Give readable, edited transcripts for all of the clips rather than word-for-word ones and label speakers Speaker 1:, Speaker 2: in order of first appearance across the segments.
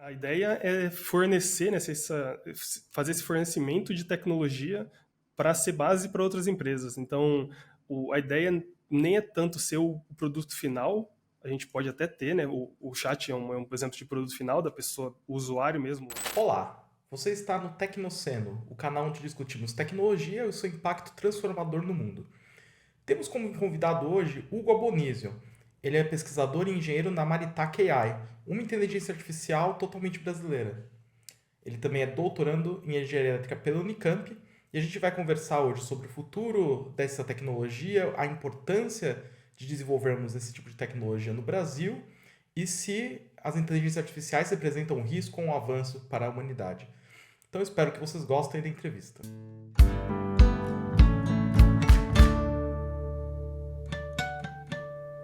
Speaker 1: A ideia é fornecer, né, fazer esse fornecimento de tecnologia para ser base para outras empresas. Então, a ideia nem é tanto ser o produto final, a gente pode até ter, né, o chat é um exemplo de produto final da pessoa, o usuário mesmo.
Speaker 2: Olá, você está no Tecnoceno, o canal onde discutimos tecnologia e o seu impacto transformador no mundo. Temos como convidado hoje Hugo Abonizio. Ele é pesquisador e engenheiro na Maritac AI, uma inteligência artificial totalmente brasileira. Ele também é doutorando em engenharia elétrica pela Unicamp e a gente vai conversar hoje sobre o futuro dessa tecnologia, a importância de desenvolvermos esse tipo de tecnologia no Brasil e se as inteligências artificiais representam um risco ou um avanço para a humanidade. Então espero que vocês gostem da entrevista.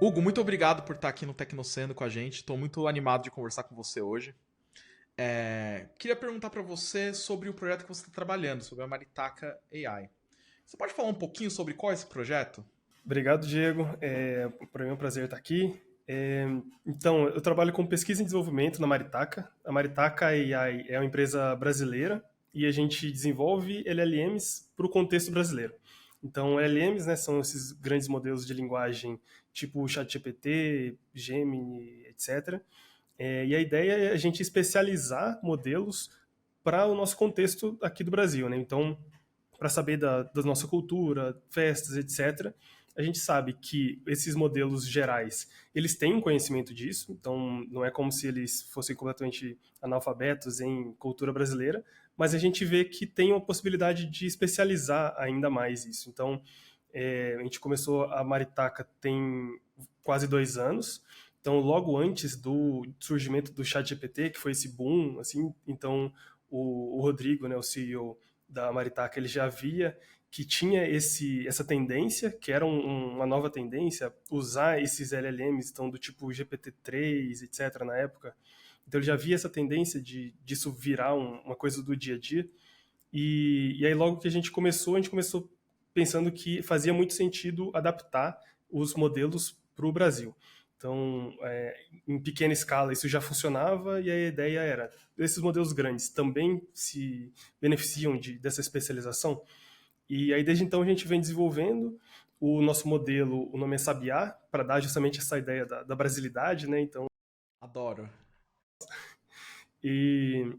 Speaker 2: Hugo, muito obrigado por estar aqui no Tecnoceno com a gente. Estou muito animado de conversar com você hoje. Queria perguntar para você sobre o projeto que você está trabalhando, sobre a Maritaca AI. Você pode falar um pouquinho sobre qual é esse projeto?
Speaker 1: Obrigado, Diego. Para mim é um prazer estar aqui. Então, eu trabalho com pesquisa e desenvolvimento na Maritaca. A Maritaca AI é uma empresa brasileira e a gente desenvolve LLMs para o contexto brasileiro. Então, LLMs, né, são esses grandes modelos de linguagem tipo ChatGPT, Gemini, etc. E a ideia é a gente especializar modelos para o nosso contexto aqui do Brasil, né? Então, para saber da nossa cultura, festas, etc. A gente sabe que esses modelos gerais, eles têm um conhecimento disso, então não é como se eles fossem completamente analfabetos em cultura brasileira, mas a gente vê que tem uma possibilidade de especializar ainda mais isso. Então, a gente começou a Maritaca tem quase 2 anos, então logo antes do surgimento do ChatGPT, que foi esse boom, assim, então o Rodrigo, né, o CEO da Maritaca, ele já via que tinha essa tendência, que era uma nova tendência, usar esses LLMs, então, do tipo GPT-3, etc., na época. Então, ele já via essa tendência disso virar uma coisa do dia a dia. E aí, logo que a gente começou pensando que fazia muito sentido adaptar os modelos para o Brasil. Então, em pequena escala, isso já funcionava e a ideia era, esses modelos grandes também se beneficiam dessa especialização? E aí, desde então, a gente vem desenvolvendo o nosso modelo, o nome é Sabiá, para dar justamente essa ideia da brasilidade, né? Então,
Speaker 2: Adoro.
Speaker 1: e,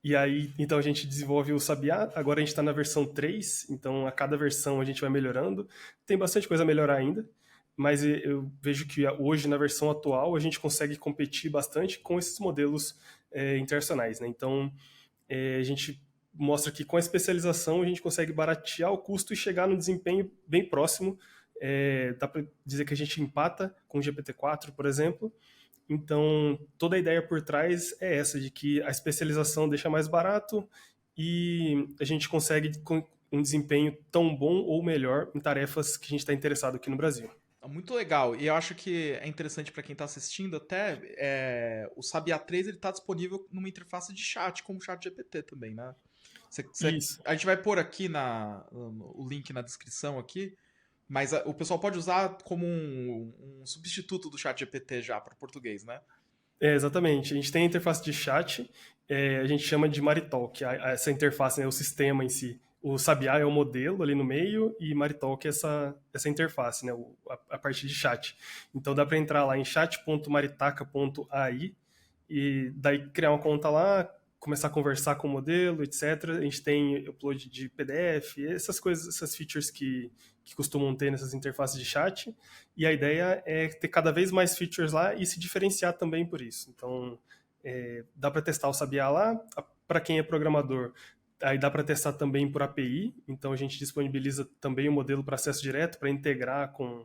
Speaker 1: e aí, então a gente desenvolve o Sabiá, agora a gente está na versão 3, então a cada versão a gente vai melhorando. Tem bastante coisa a melhorar ainda, mas eu vejo que hoje, na versão atual, a gente consegue competir bastante com esses modelos internacionais, né? Então, a gente mostra que com a especialização a gente consegue baratear o custo e chegar no desempenho bem próximo. Dá para dizer que a gente empata com o GPT-4, por exemplo. Então, toda a ideia por trás é essa, de que a especialização deixa mais barato e a gente consegue com um desempenho tão bom ou melhor em tarefas que a gente está interessado aqui no Brasil.
Speaker 2: Muito legal. E eu acho que é interessante para quem está assistindo até, o Sabia 3 ele está disponível numa interface de chat, como o chat GPT também, né?
Speaker 1: Isso.
Speaker 2: A gente vai pôr aqui o link na descrição aqui, mas o pessoal pode usar como um substituto do chat GPT já para o português, né?
Speaker 1: Exatamente. A gente tem a interface de chat, a gente chama de Maritalk, essa interface, né, o sistema em si. O Sabiá é o modelo ali no meio e Maritalk é essa interface, né, a parte de chat. Então dá para entrar lá em chat.maritaca.ai e daí criar uma conta lá, começar a conversar com o modelo, etc. A gente tem upload de PDF, essas coisas, essas features que costumam ter nessas interfaces de chat. E a ideia é ter cada vez mais features lá e se diferenciar também por isso. Então, dá para testar o Sabiá lá. Para quem é programador, aí dá para testar também por API. Então, a gente disponibiliza também o modelo para acesso direto, para integrar com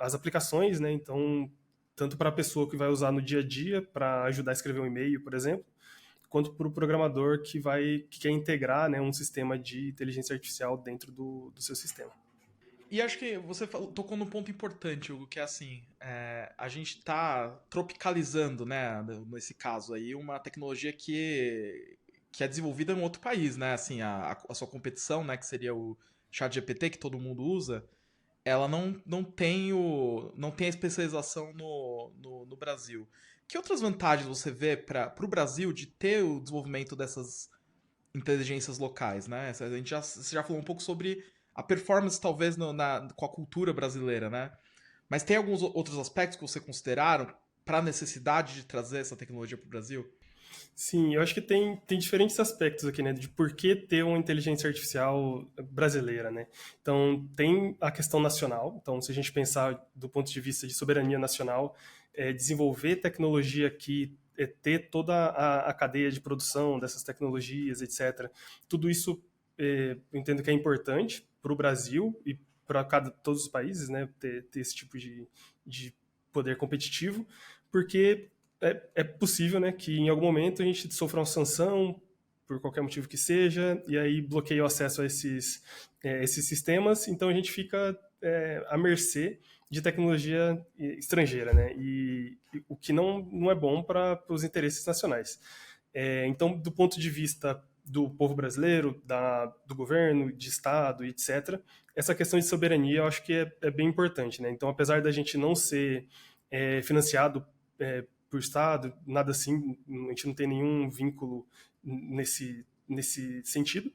Speaker 1: as aplicações, né? Então, tanto para a pessoa que vai usar no dia a dia para ajudar a escrever um e-mail, por exemplo, quanto para o programador que quer integrar, né, um sistema de inteligência artificial dentro do seu sistema.
Speaker 2: E acho que você tocou num ponto importante, Hugo, que é assim, a gente está tropicalizando, né, nesse caso aí, uma tecnologia que é desenvolvida em outro país, né, assim, a sua competição, né, que seria o ChatGPT, que todo mundo usa, ela não tem a especialização no Brasil. Que outras vantagens você vê para o Brasil de ter o desenvolvimento dessas inteligências locais, né? Você já falou um pouco sobre a performance, talvez, com a cultura brasileira, né? Mas tem alguns outros aspectos que você consideraram para a necessidade de trazer essa tecnologia para o Brasil?
Speaker 1: Sim, eu acho que tem diferentes aspectos aqui, né, de por que ter uma inteligência artificial brasileira, né? Então, tem a questão nacional. Então, se a gente pensar do ponto de vista de soberania nacional, desenvolver tecnologia aqui, ter toda a cadeia de produção dessas tecnologias, etc. Tudo isso eu entendo que é importante para o Brasil e para todos os países, né, ter esse tipo de poder competitivo, porque é possível, né, que em algum momento a gente sofra uma sanção por qualquer motivo que seja, e aí bloqueia o acesso a esses sistemas, então a gente fica à mercê de tecnologia estrangeira, né, e o que não é bom para os interesses nacionais. Então, do ponto de vista do povo brasileiro, do governo, de Estado, etc., essa questão de soberania eu acho que é bem importante, né? Então, apesar da gente não ser financiado por Estado, nada assim, a gente não tem nenhum vínculo nesse sentido.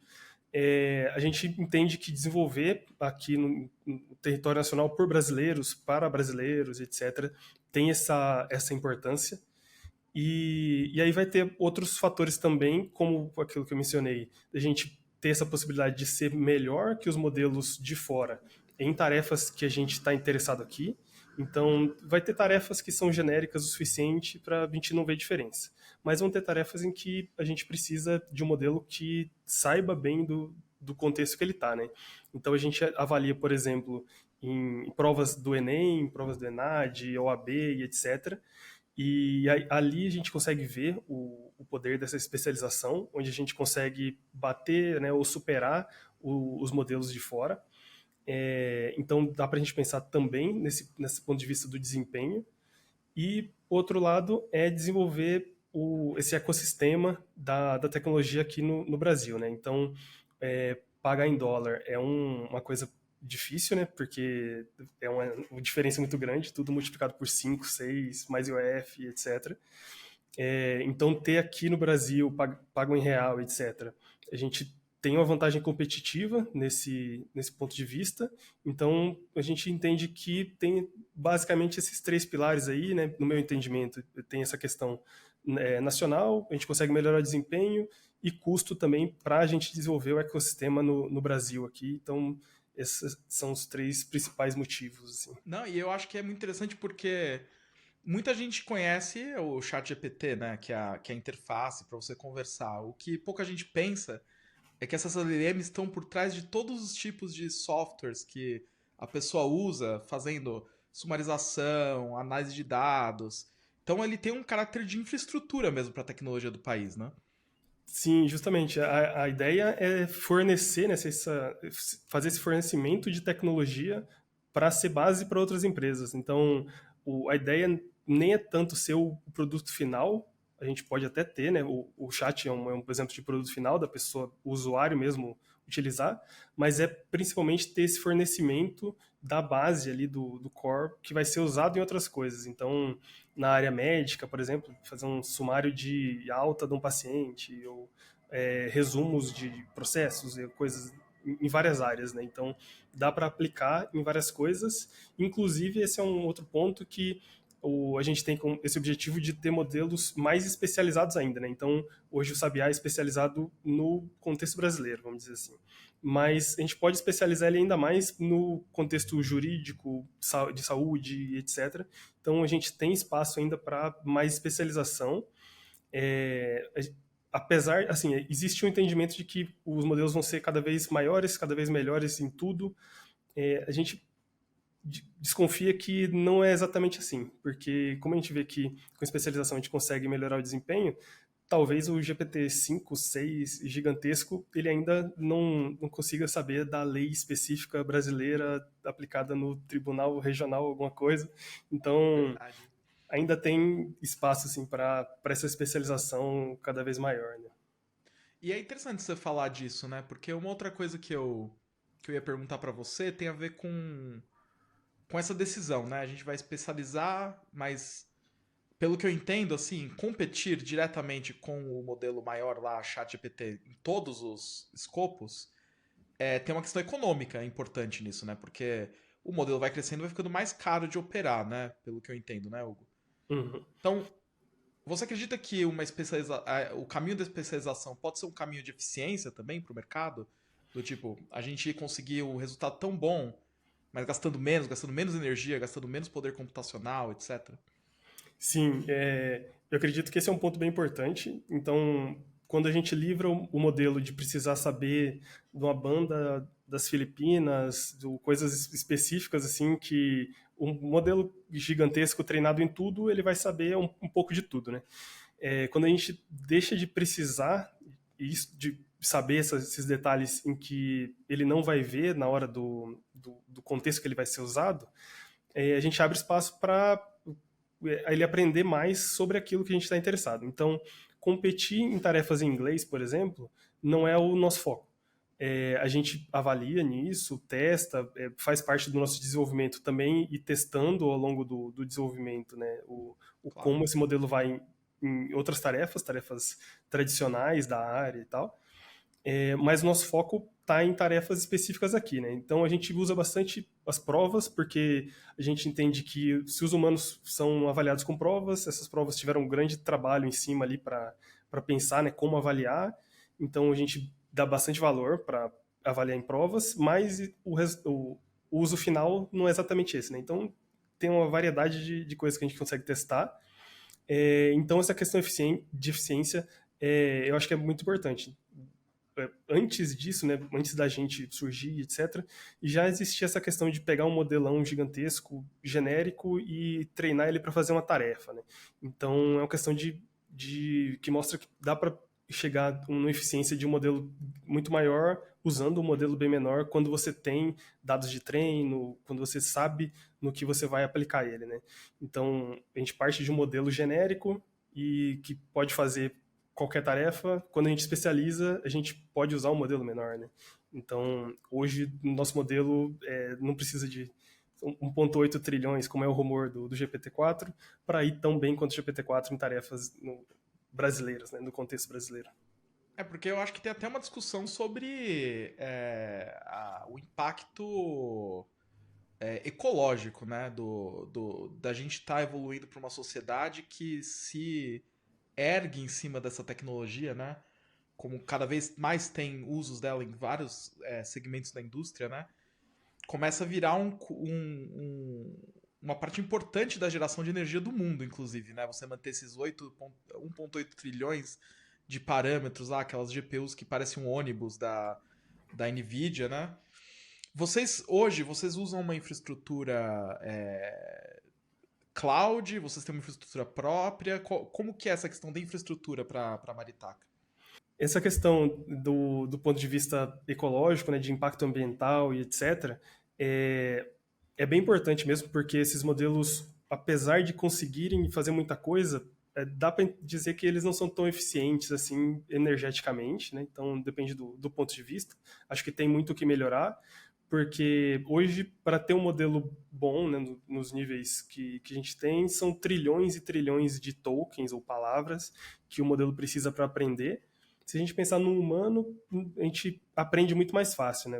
Speaker 1: A gente entende que desenvolver aqui no território nacional por brasileiros, para brasileiros, etc., tem essa importância. E aí vai ter outros fatores também, como aquilo que eu mencionei, a gente ter essa possibilidade de ser melhor que os modelos de fora em tarefas que a gente está interessado aqui. Então, vai ter tarefas que são genéricas o suficiente para a gente não ver diferença. Mas vão ter tarefas em que a gente precisa de um modelo que saiba bem do contexto que ele está, né? Então, a gente avalia, por exemplo, em provas do Enem, provas do ENAD, OAB e etc., e ali a gente consegue ver o poder dessa especialização, onde a gente consegue bater, né, ou superar os modelos de fora. Então dá para a gente pensar também nesse ponto de vista do desempenho. E outro lado é desenvolver esse ecossistema da tecnologia aqui no Brasil, né? Então pagar em dólar é uma coisa difícil, né? Porque é uma diferença muito grande, tudo multiplicado por 5, 6, mais IOF, etc. Então, ter aqui no Brasil, pago em real, etc., a gente tem uma vantagem competitiva nesse ponto de vista. Então, a gente entende que tem basicamente esses três pilares aí, né? No meu entendimento, tem essa questão nacional, a gente consegue melhorar o desempenho e custo também para a gente desenvolver o ecossistema no Brasil aqui. Então, esses são os três principais motivos, assim.
Speaker 2: Não, e eu acho que é muito interessante porque muita gente conhece o ChatGPT, né? Que é a interface para você conversar. O que pouca gente pensa é que essas LLMs estão por trás de todos os tipos de softwares que a pessoa usa, fazendo sumarização, análise de dados. Então ele tem um caráter de infraestrutura mesmo para a tecnologia do país, né?
Speaker 1: Sim, justamente. A ideia é fornecer, né, fazer esse fornecimento de tecnologia para ser base para outras empresas. Então, a ideia nem é tanto ser o produto final, a gente pode até ter, né, o chat é um exemplo de produto final da pessoa, o usuário mesmo utilizar, mas é principalmente ter esse fornecimento da base ali do core que vai ser usado em outras coisas. Então, na área médica, por exemplo, fazer um sumário de alta de um paciente, ou resumos de processos, coisas em várias áreas, né? Então, dá para aplicar em várias coisas. Inclusive, esse é um outro ponto que a gente tem esse objetivo de ter modelos mais especializados ainda, né? Então, hoje o Sabiá é especializado no contexto brasileiro, vamos dizer assim. Mas a gente pode especializar ele ainda mais no contexto jurídico, de saúde, etc. Então, a gente tem espaço ainda para mais especialização. É, Apesar, assim, existe um entendimento de que os modelos vão ser cada vez maiores, cada vez melhores em tudo. A gente desconfia que não é exatamente assim, porque como a gente vê que com especialização a gente consegue melhorar o desempenho, talvez o GPT-5, 6 gigantesco, ele ainda não consiga saber da lei específica brasileira aplicada no tribunal regional, alguma coisa. Então,
Speaker 2: Verdade.
Speaker 1: ainda tem espaço assim para essa especialização cada vez maior, né?
Speaker 2: E é interessante você falar disso, né? Porque uma outra coisa que eu ia perguntar para você tem a ver com essa decisão, né? A gente vai especializar, mas pelo que eu entendo, assim, competir diretamente com o modelo maior lá, ChatGPT, em todos os escopos, tem uma questão econômica importante nisso, né? Porque o modelo vai crescendo e vai ficando mais caro de operar, né? Pelo que eu entendo, né, Hugo?
Speaker 1: Uhum.
Speaker 2: Então, você acredita que o caminho da especialização pode ser um caminho de eficiência também para o mercado? Do tipo, a gente conseguir um resultado tão bom, mas gastando menos energia, gastando menos poder computacional, etc.
Speaker 1: Sim, eu acredito que esse é um ponto bem importante. Então, quando a gente livra o modelo de precisar saber de uma banda das Filipinas, de coisas específicas assim, que um modelo gigantesco treinado em tudo, ele vai saber um pouco de tudo, né? Quando a gente deixa de precisar isso, de saber esses detalhes em que ele não vai ver na hora do contexto que ele vai ser usado, a gente abre espaço para ele aprender mais sobre aquilo que a gente está interessado. Então, competir em tarefas em inglês, por exemplo, não é o nosso foco. A gente avalia nisso, testa, faz parte do nosso desenvolvimento também e testando ao longo do desenvolvimento, né,
Speaker 2: Claro.
Speaker 1: como esse modelo vai em outras tarefas tradicionais da área e tal. Mas o nosso foco está em tarefas específicas aqui, né? Então a gente usa bastante as provas, porque a gente entende que se os humanos são avaliados com provas, essas provas tiveram um grande trabalho em cima ali para pensar, né, como avaliar. Então a gente dá bastante valor para avaliar em provas, mas o uso final não é exatamente esse, né? Então tem uma variedade de coisas que a gente consegue testar. Então essa questão de eficiência eu acho que é muito importante. Antes disso, né, antes da gente surgir, etc., já existia essa questão de pegar um modelão gigantesco, genérico, e treinar ele para fazer uma tarefa. Né? Então, é uma questão que mostra que dá para chegar a uma eficiência de um modelo muito maior usando um modelo bem menor quando você tem dados de treino, quando você sabe no que você vai aplicar ele. Né? Então, a gente parte de um modelo genérico e que pode fazer qualquer tarefa, quando a gente especializa, a gente pode usar um modelo menor, né? Então, hoje, o nosso modelo não precisa de 1,8 trilhões, como é o rumor do GPT-4, para ir tão bem quanto o GPT-4 em tarefas brasileiras, né, no contexto brasileiro.
Speaker 2: Porque eu acho que tem até uma discussão sobre o impacto ecológico, né? Da gente estar evoluindo para uma sociedade que se ergue em cima dessa tecnologia, né? Como cada vez mais tem usos dela em vários segmentos da indústria, né? Começa a virar uma parte importante da geração de energia do mundo, inclusive, né? Você manter esses 1,8 trilhões de parâmetros lá, aquelas GPUs que parecem um ônibus da Nvidia, né? Vocês usam uma infraestrutura cloud? Vocês têm uma infraestrutura própria? Como que é essa questão da infraestrutura para Maritaca?
Speaker 1: Essa questão do ponto de vista ecológico, né, de impacto ambiental e etc., é, é bem importante mesmo, porque esses modelos, apesar de conseguirem fazer muita coisa, dá para dizer que eles não são tão eficientes assim energeticamente, né? Então depende do ponto de vista. Acho que tem muito o que melhorar, porque hoje, para ter um modelo bom, né, nos níveis que a gente tem, são trilhões e trilhões de tokens ou palavras que o modelo precisa para aprender. Se a gente pensar no humano, a gente aprende muito mais fácil, né?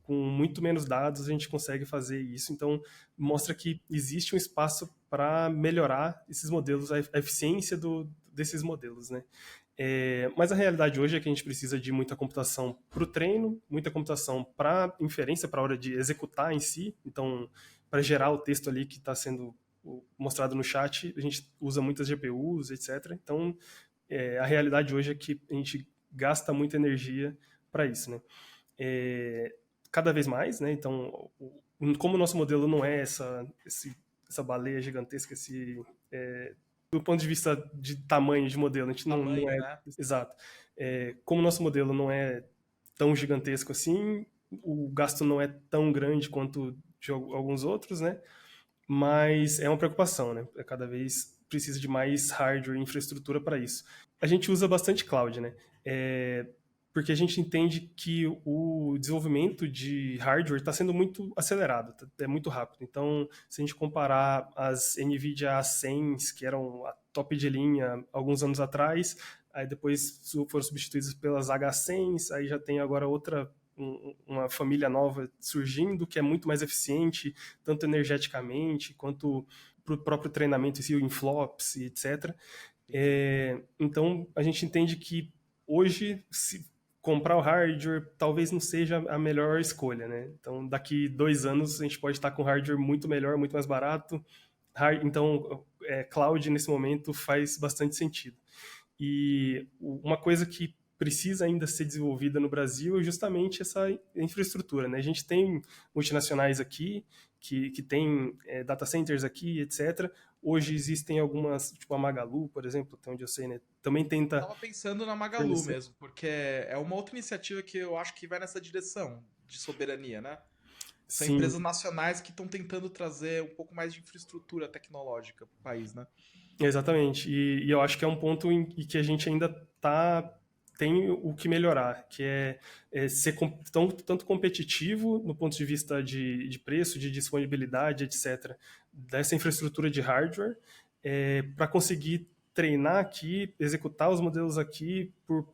Speaker 1: Com muito menos dados a gente consegue fazer isso. Então, mostra que existe um espaço para melhorar esses modelos, a eficiência desses modelos, né? Mas a realidade hoje é que a gente precisa de muita computação para o treino, muita computação para inferência, para a hora de executar em si. Então, para gerar o texto ali que está sendo mostrado no chat, a gente usa muitas GPUs, etc. Então, a realidade hoje é que a gente gasta muita energia para isso, né? Cada vez mais, né? Então, como o nosso modelo não é essa baleia gigantesca, do ponto de vista de tamanho de modelo, a gente não
Speaker 2: Tamanho,
Speaker 1: é
Speaker 2: né?
Speaker 1: exato. Como o nosso modelo não é tão gigantesco assim, o gasto não é tão grande quanto de alguns outros, né? Mas é uma preocupação, né? Cada vez precisa de mais hardware e infraestrutura para isso. A gente usa bastante cloud, né? É, porque a gente entende que o desenvolvimento de hardware está sendo muito acelerado, é muito rápido. Então, se a gente comparar as NVIDIA A100s, que eram a top de linha alguns anos atrás, aí depois foram substituídas pelas H100s, aí já tem agora uma família nova surgindo, que é muito mais eficiente, tanto energeticamente, quanto para o próprio treinamento em flops, etc. Então, a gente entende que hoje, se comprar o hardware talvez não seja a melhor escolha, né? Então, daqui 2 anos, a gente pode estar com hardware muito melhor, muito mais barato. Então, cloud, nesse momento, faz bastante sentido. E uma coisa que precisa ainda ser desenvolvida no Brasil é justamente essa infraestrutura, né? A gente tem multinacionais aqui, que tem data centers aqui, etc. Hoje existem algumas, tipo a Magalu, por exemplo, até onde eu sei, né? Também tenta
Speaker 2: Tava pensando na Magalu
Speaker 1: fornecer.
Speaker 2: mesmo, porque é uma outra iniciativa que eu acho que vai nessa direção de soberania, né? São
Speaker 1: Sim,
Speaker 2: empresas nacionais que estão tentando trazer um pouco mais de infraestrutura tecnológica para o país, né?
Speaker 1: exatamente. E eu acho que é um ponto em que a gente ainda tem o que melhorar, que é ser tanto competitivo no ponto de vista de preço, de disponibilidade, etc., dessa infraestrutura de hardware, para conseguir treinar aqui, executar os modelos aqui por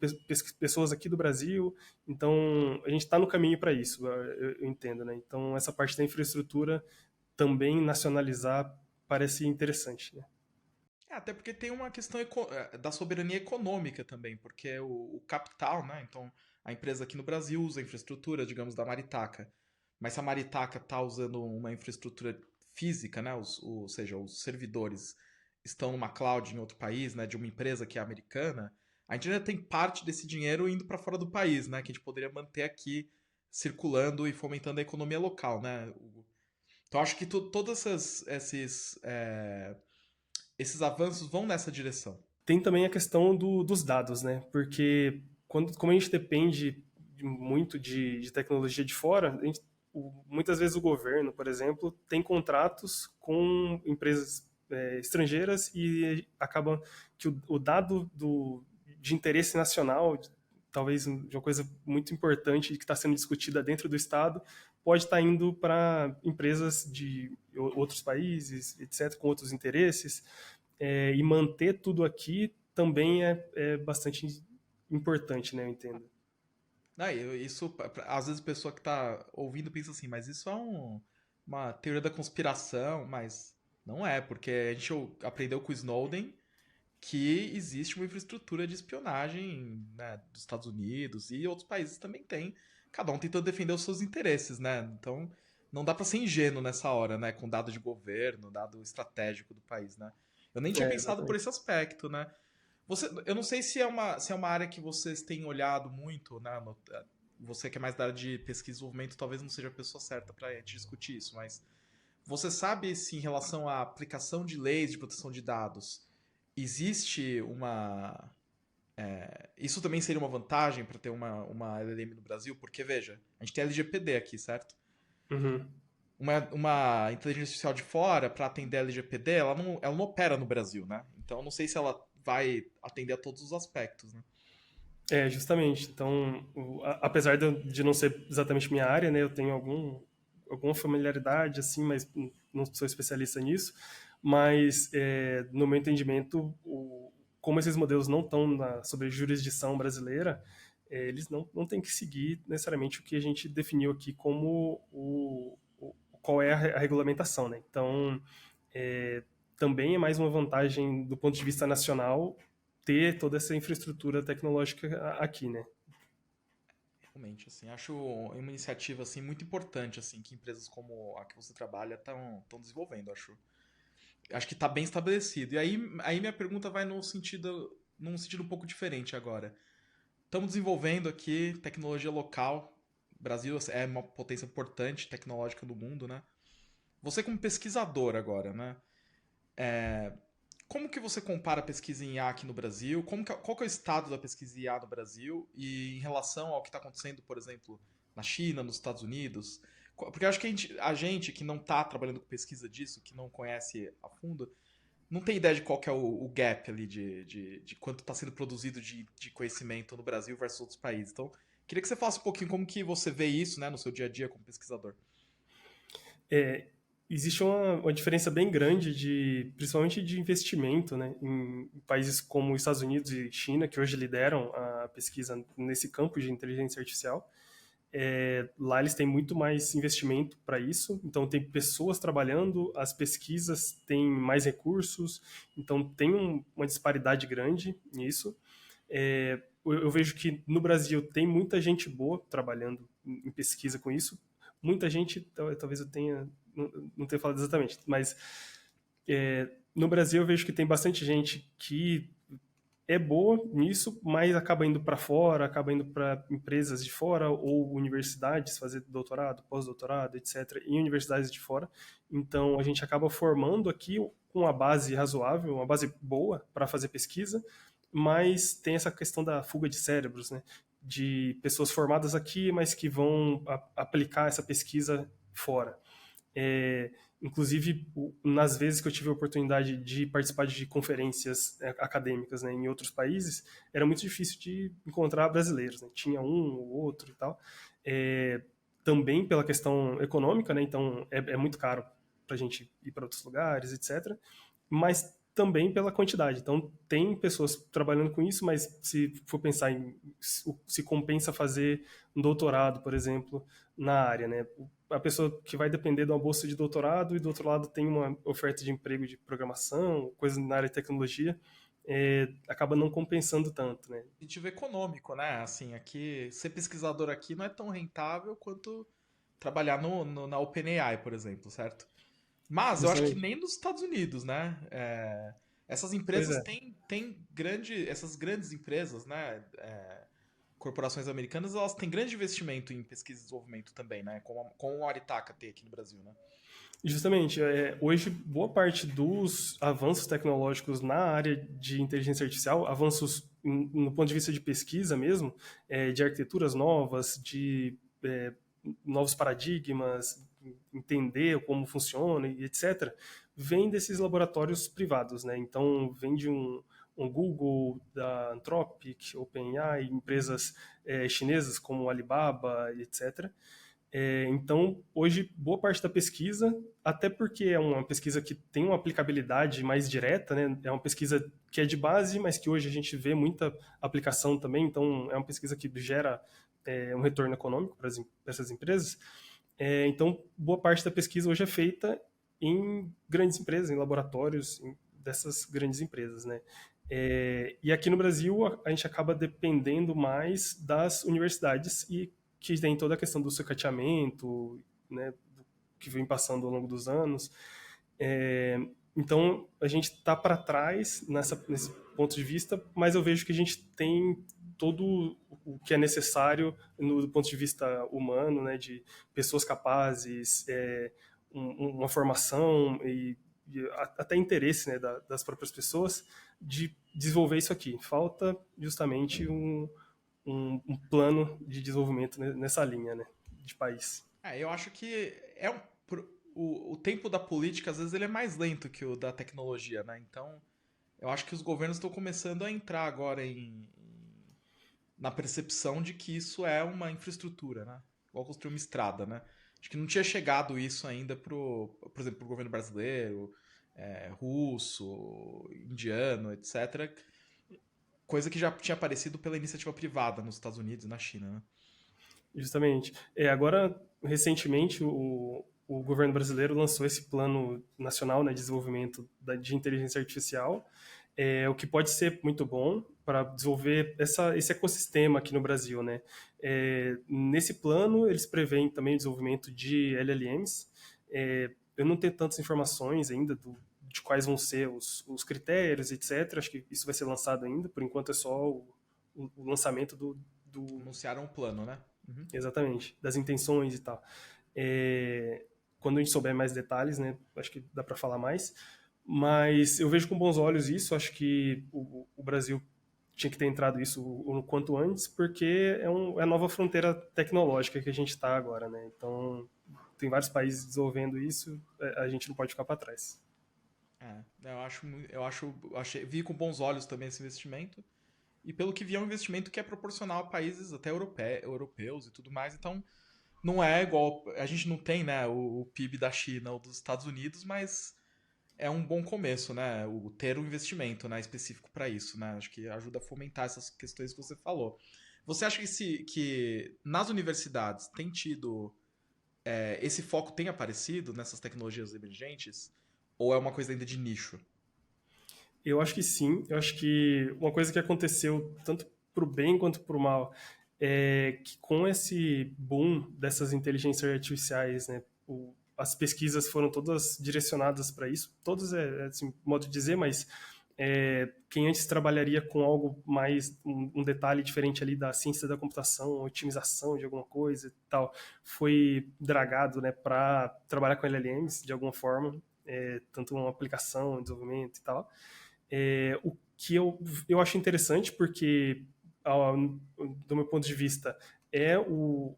Speaker 1: pessoas aqui do Brasil. Então, a gente está no caminho para isso, eu entendo, né? Então, essa parte da infraestrutura também nacionalizar parece interessante, né?
Speaker 2: Até porque tem uma questão da soberania econômica também, porque o capital, né? Então, a empresa aqui no Brasil usa a infraestrutura, digamos, da Maritaca. Mas se a Maritaca está usando uma infraestrutura física, né? Ou seja, os servidores estão numa cloud em outro país, né? De uma empresa que é americana, a gente ainda tem parte desse dinheiro indo para fora do país, né? Que a gente poderia manter aqui circulando e fomentando a economia local, né? Então, acho que todos esses avanços vão nessa direção.
Speaker 1: Tem também a questão dos dados, né? Porque como a gente depende muito de tecnologia de fora, muitas vezes o governo, por exemplo, tem contratos com empresas estrangeiras e acaba que o dado de interesse nacional, talvez de uma coisa muito importante que está sendo discutida dentro do Estado, pode estar indo para empresas de outros países, etc., com outros interesses. E manter tudo aqui também é bastante importante, né? Eu entendo.
Speaker 2: Isso, às vezes a pessoa que tá ouvindo pensa assim, mas isso é uma teoria da conspiração, mas não é, porque a gente aprendeu com o Snowden que existe uma infraestrutura de espionagem, né, dos Estados Unidos e outros países também tem, cada um tentando defender os seus interesses, né? Então, não dá pra ser ingênuo nessa hora, né, com dado de governo, dado estratégico do país, né? Eu nem tinha pensado por
Speaker 1: Exatamente.
Speaker 2: esse aspecto, né? Eu não sei se é uma área que vocês têm olhado muito, né? Você que é mais da área de pesquisa e desenvolvimento, talvez não seja a pessoa certa para gente discutir isso, mas você sabe se em relação à aplicação de leis de proteção de dados existe uma. Isso também seria uma vantagem para ter uma LLM no Brasil? Porque, veja, a gente tem a LGPD aqui, certo?
Speaker 1: Uhum.
Speaker 2: Uma inteligência artificial de fora, para atender a LGPD, ela não opera no Brasil, né? Então, eu não sei se ela vai atender a todos os aspectos, né?
Speaker 1: Justamente. Então, apesar de não ser exatamente minha área, né? Eu tenho alguma familiaridade, assim, mas não sou especialista nisso. Mas, no meu entendimento, como esses modelos não estão sob jurisdição brasileira, eles não têm que seguir necessariamente o que a gente definiu aqui como qual é a regulamentação, né? Então, é, também é mais uma vantagem do ponto de vista nacional ter toda essa infraestrutura tecnológica aqui, né?
Speaker 2: Realmente, assim, acho uma iniciativa assim muito importante assim que empresas como a que você trabalha estão desenvolvendo, acho que está bem estabelecido. E aí minha pergunta vai num sentido um pouco diferente agora. Estamos desenvolvendo aqui tecnologia local. O Brasil é uma potência importante tecnológica do mundo, né? Você como pesquisador agora, né? Como que você compara a pesquisa em IA aqui no Brasil? Qual que é o estado da pesquisa em IA no Brasil? E em relação ao que está acontecendo, por exemplo, na China, nos Estados Unidos? Porque eu acho que a gente que não está trabalhando com pesquisa disso, que não conhece a fundo, não tem ideia de qual que é o gap ali de quanto está sendo produzido de conhecimento no Brasil versus outros países. Então, queria que você falasse um pouquinho como que você vê isso, né, no seu dia a dia como pesquisador.
Speaker 1: É, existe uma diferença bem grande principalmente de investimento, né, em países como os Estados Unidos e China, que hoje lideram a pesquisa nesse campo de inteligência artificial. Lá eles têm muito mais investimento para isso, então tem pessoas trabalhando, as pesquisas têm mais recursos, então tem uma disparidade grande nisso. Eu vejo que no Brasil tem muita gente boa trabalhando em pesquisa com isso, muita gente, talvez eu tenha, não tenha falado exatamente, mas no Brasil eu vejo que tem bastante gente que é boa nisso, mas acaba indo para fora, acaba indo para empresas de fora ou universidades fazer doutorado, pós-doutorado, etc., em universidades de fora. Então a gente acaba formando aqui com uma base razoável, uma base boa para fazer pesquisa, mas tem essa questão da fuga de cérebros, né? De pessoas formadas aqui, mas que vão aplicar essa pesquisa fora. É, inclusive, nas vezes que eu tive a oportunidade de participar de conferências acadêmicas, né, em outros países, era muito difícil de encontrar brasileiros, né? Tinha um ou outro e tal. É, também pela questão econômica, né? Então é muito caro para a gente ir para outros lugares, etc. Mas também pela quantidade. Então tem pessoas trabalhando com isso, mas se for pensar em se compensa fazer um doutorado, por exemplo, na área, né? A pessoa que vai depender de uma bolsa de doutorado e do outro lado tem uma oferta de emprego de programação, coisa na área de tecnologia, acaba não compensando tanto, né?
Speaker 2: Incentivo econômico, né? Assim, aqui, ser pesquisador aqui não é tão rentável quanto trabalhar na OpenAI, por exemplo, certo? Mas eu acho que
Speaker 1: Justamente.
Speaker 2: nem nos Estados Unidos, né? Essas
Speaker 1: Pois
Speaker 2: empresas
Speaker 1: é.
Speaker 2: têm essas grandes empresas, né? Corporações americanas, elas têm grande investimento em pesquisa e desenvolvimento também, né? Como a Aritaca tem aqui no Brasil, né?
Speaker 1: Justamente, hoje boa parte dos avanços tecnológicos na área de inteligência artificial, avanços no ponto de vista de pesquisa mesmo, de arquiteturas novas, de novos paradigmas, entender como funciona e etc., vem desses laboratórios privados, né? Então, vem de um Google, da Anthropic, OpenAI, empresas chinesas como Alibaba, etc., então, hoje, boa parte da pesquisa, até porque é uma pesquisa que tem uma aplicabilidade mais direta, né? É uma pesquisa que é de base, mas que hoje a gente vê muita aplicação também, então é uma pesquisa que gera um retorno econômico para essas empresas. Então, boa parte da pesquisa hoje é feita em grandes empresas, em laboratórios dessas grandes empresas, né? E aqui no Brasil, a gente acaba dependendo mais das universidades e que tem toda a questão do sucateamento, né, que vem passando ao longo dos anos. Então, a gente está para trás nesse ponto de vista, mas eu vejo que a gente tem todo o que é necessário no do ponto de vista humano, né, de pessoas capazes, uma formação e até interesse, né, das próprias pessoas de desenvolver isso aqui. Falta justamente um plano de desenvolvimento nessa linha, né, de país.
Speaker 2: Eu acho que o tempo da política, às vezes, ele é mais lento que o da tecnologia, né? Então, eu acho que os governos estão começando a entrar agora na percepção de que isso é uma infraestrutura, né? Igual construir uma estrada, né? Acho que não tinha chegado isso ainda por exemplo, pro governo brasileiro, russo, indiano, etc. Coisa que já tinha aparecido pela iniciativa privada nos Estados Unidos e na China, né?
Speaker 1: Justamente. Agora, recentemente, o governo brasileiro lançou esse plano nacional, né, de desenvolvimento de inteligência artificial, o que pode ser muito bom para desenvolver esse ecossistema aqui no Brasil, né? Nesse plano, eles preveem também o desenvolvimento de LLMs. Eu não tenho tantas informações ainda de quais vão ser os critérios, etc. Acho que isso vai ser lançado ainda. Por enquanto é só o lançamento do
Speaker 2: Anunciaram o plano, né? Uhum.
Speaker 1: exatamente, das intenções e tal. Quando a gente souber mais detalhes, né, acho que dá para falar mais. Mas eu vejo com bons olhos isso. Acho que o Brasil tinha que ter entrado isso o quanto antes, porque é a nova fronteira tecnológica que a gente está agora, né? Então, tem vários países desenvolvendo isso, a gente não pode ficar para trás.
Speaker 2: Vi com bons olhos também esse investimento. E pelo que vi, é um investimento que é proporcional a países até europeus e tudo mais. Então, não é igual. A gente não tem, né, o PIB da China ou dos Estados Unidos, mas é um bom começo, né? O ter um investimento, né, específico para isso, né? Acho que ajuda a fomentar essas questões que você falou. Você acha que nas universidades tem tido esse foco tem aparecido nessas tecnologias emergentes? Ou é uma coisa ainda de nicho?
Speaker 1: Eu acho que sim. Eu acho que uma coisa que aconteceu tanto para o bem quanto para o mal é que com esse boom dessas inteligências artificiais, né, as pesquisas foram todas direcionadas para isso. Todas é assim, modo de dizer, mas quem antes trabalharia com algo mais um detalhe diferente ali da ciência da computação, otimização de alguma coisa e tal, foi dragado, né, para trabalhar com LLMs de alguma forma, tanto uma aplicação, desenvolvimento e tal. O que eu acho interessante, porque, do meu ponto de vista, é o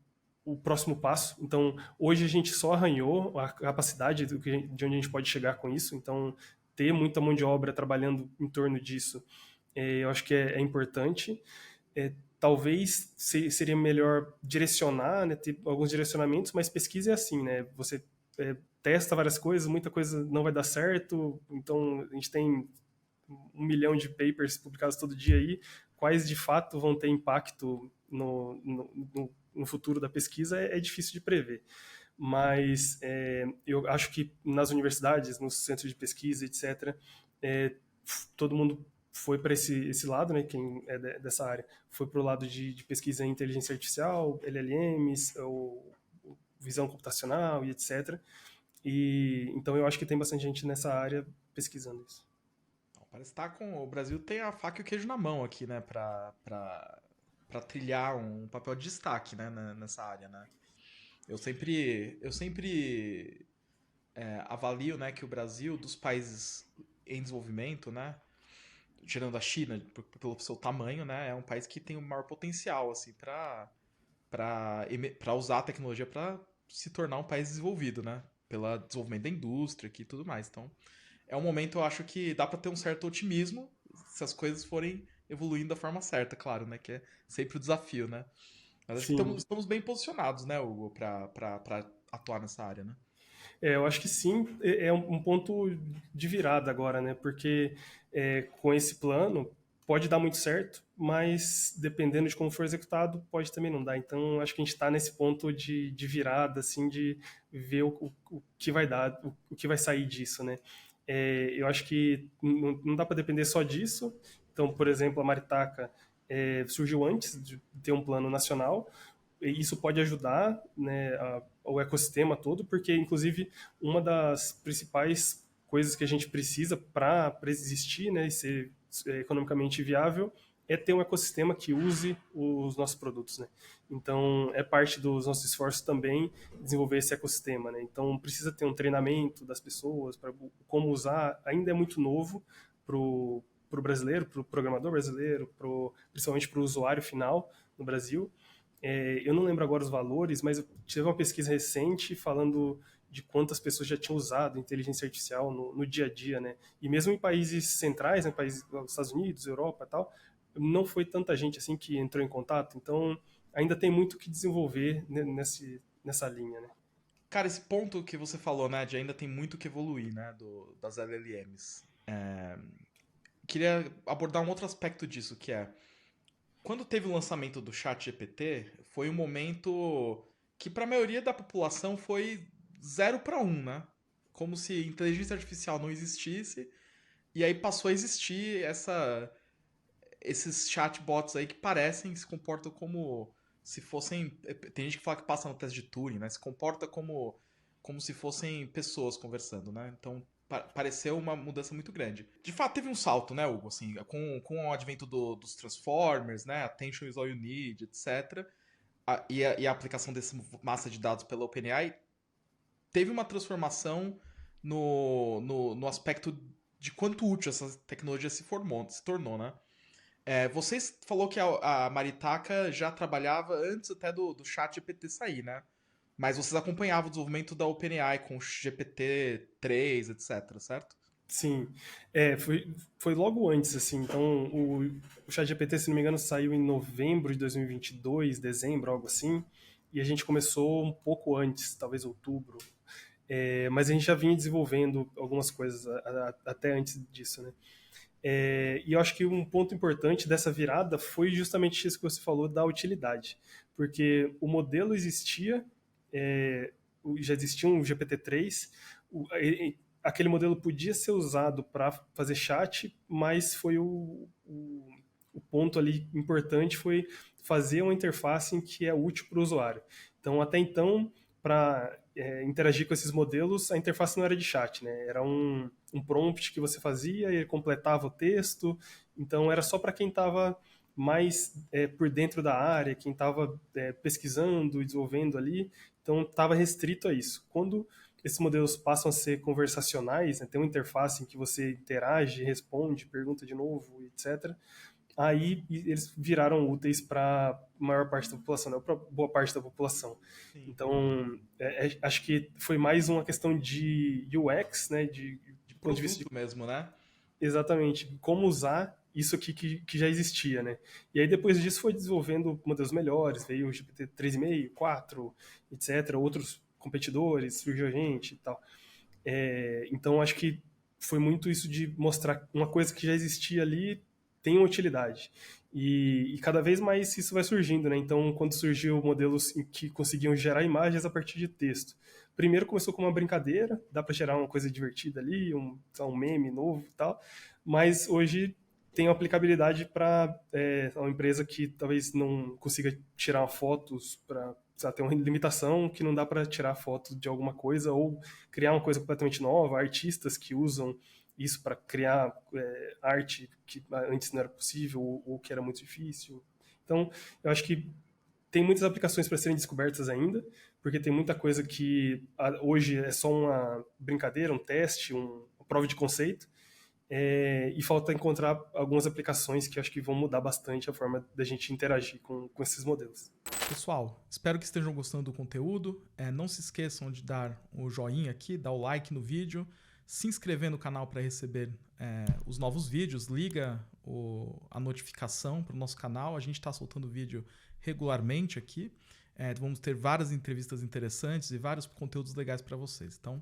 Speaker 1: próximo passo. Então, hoje a gente só arranhou a capacidade de onde a gente pode chegar com isso. Então, ter muita mão de obra trabalhando em torno disso, eu acho que é importante. Talvez seria melhor direcionar, né, ter alguns direcionamentos, mas pesquisa é assim, né? Você testa várias coisas, muita coisa não vai dar certo. Então, a gente tem 1 milhão de papers publicados todo dia aí, quais de fato vão ter impacto no futuro da pesquisa é difícil de prever. Mas eu acho que nas universidades, nos centros de pesquisa, etc., todo mundo foi para esse lado, né, quem é dessa área, foi para o lado de pesquisa em inteligência artificial, LLMs, ou visão computacional e etc. Então eu acho que tem bastante gente nessa área pesquisando isso.
Speaker 2: Parece que o Brasil tem a faca e o queijo na mão aqui, né, pra trilhar um papel de destaque, né, nessa área, né. Eu sempre avalio, né, que o Brasil, dos países em desenvolvimento, né, tirando a China pelo seu tamanho, né, é um país que tem o maior potencial, assim, para usar a tecnologia para se tornar um país desenvolvido, né, pelo desenvolvimento da indústria aqui e tudo mais. Então, é um momento, eu acho que dá para ter um certo otimismo se as coisas forem evoluindo da forma certa, claro, né, que é sempre o desafio, né. Mas acho que
Speaker 1: Sim.
Speaker 2: estamos bem posicionados, né, Hugo, para atuar nessa área, né.
Speaker 1: Eu acho que sim, é um ponto de virada agora, né? Porque com esse plano pode dar muito certo, mas dependendo de como for executado, pode também não dar. Então, acho que a gente está nesse ponto de virada, assim, de ver o que vai dar, o que vai sair disso, né? Eu acho que não dá para depender só disso. Então, por exemplo, a Maritaca surgiu antes de ter um plano nacional, isso pode ajudar, né, o ecossistema todo, porque, inclusive, uma das principais coisas que a gente precisa para existir, né, e ser economicamente viável é ter um ecossistema que use os nossos produtos, né? Então, é parte dos nossos esforços também desenvolver esse ecossistema, né? Então, precisa ter um treinamento das pessoas para como usar. Ainda é muito novo pro brasileiro, pro programador brasileiro, principalmente para o usuário final no Brasil. Eu não lembro agora os valores, mas eu tive uma pesquisa recente falando de quantas pessoas já tinham usado inteligência artificial no dia a dia, né? E mesmo em países centrais, né, países dos Estados Unidos, Europa e tal, não foi tanta gente assim que entrou em contato. Então, ainda tem muito que desenvolver nessa linha, né?
Speaker 2: Cara, esse ponto que você falou, né, de ainda tem muito que evoluir, né, das LLMs. Queria abordar um outro aspecto disso, que é, quando teve o lançamento do Chat GPT, foi um momento que para a maioria da população foi 0 para 1, né? Como se inteligência artificial não existisse, e aí passou a existir esses chatbots aí que parecem, se comportam como se fossem. Tem gente que fala que passa no teste de Turing, né? Se comporta como se fossem pessoas conversando, né? Então pareceu uma mudança muito grande. De fato, teve um salto, né, Hugo? Assim, com o advento dos Transformers, né? Attention is all you need, etc. E a aplicação dessa massa de dados pela OpenAI teve uma transformação no aspecto de quanto útil essa tecnologia se tornou, né? Você falou que a Maritaka já trabalhava antes até do chat GPT sair, né? Mas vocês acompanhavam o desenvolvimento da OpenAI com o GPT-3, etc, certo?
Speaker 1: Sim, foi logo antes, assim. Então, o ChatGPT, se não me engano, saiu em novembro de 2022, dezembro, algo assim. E a gente começou um pouco antes, talvez outubro. Mas a gente já vinha desenvolvendo algumas coisas até antes disso, né? E eu acho que um ponto importante dessa virada foi justamente isso que você falou da utilidade. Porque o modelo existia, já existia um GPT-3, aquele modelo podia ser usado para fazer chat, mas foi o ponto ali importante foi fazer uma interface em que é útil para o usuário. Então, até então, para interagir com esses modelos, a interface não era de chat, né? Era um prompt que você fazia e ele completava o texto. Então, era só para quem estava mais por dentro da área, quem estava pesquisando e desenvolvendo ali. Então, estava restrito a isso. Quando esses modelos passam a ser conversacionais, né, tem uma interface em que você interage, responde, pergunta de novo, etc. Aí eles viraram úteis para a maior parte da população, não para boa parte da população.
Speaker 2: Sim.
Speaker 1: Então, acho que foi mais uma questão de UX, né,
Speaker 2: De
Speaker 1: de ponto de vista de
Speaker 2: produto mesmo, né?
Speaker 1: exatamente como usar isso aqui que já existia, né? E aí depois disso foi desenvolvendo modelos melhores, veio o GPT 3,5, 4, etc. Outros competidores, surgiu a gente e tal. Então acho que foi muito isso de mostrar uma coisa que já existia ali tem uma utilidade. E cada vez mais isso vai surgindo, né? Então, quando surgiu modelos em que conseguiam gerar imagens a partir de texto. Primeiro começou com uma brincadeira, dá para gerar uma coisa divertida ali, sei lá, um meme novo e tal, mas hoje tem uma aplicabilidade para uma empresa que talvez não consiga tirar fotos para ter uma limitação que não dá para tirar foto de alguma coisa ou criar uma coisa completamente nova, artistas que usam isso para criar arte que antes não era possível ou que era muito difícil. Então, eu acho que tem muitas aplicações para serem descobertas ainda, porque tem muita coisa que hoje é só uma brincadeira, um teste, uma prova de conceito, e falta encontrar algumas aplicações que eu acho que vão mudar bastante a forma da gente interagir com esses modelos.
Speaker 2: Pessoal, espero que estejam gostando do conteúdo. Não se esqueçam de dar o joinha aqui, dar o like no vídeo, se inscrever no canal para receber os novos vídeos, liga a notificação para o nosso canal. A gente está soltando vídeo regularmente aqui. Vamos ter várias entrevistas interessantes e vários conteúdos legais para vocês. Então,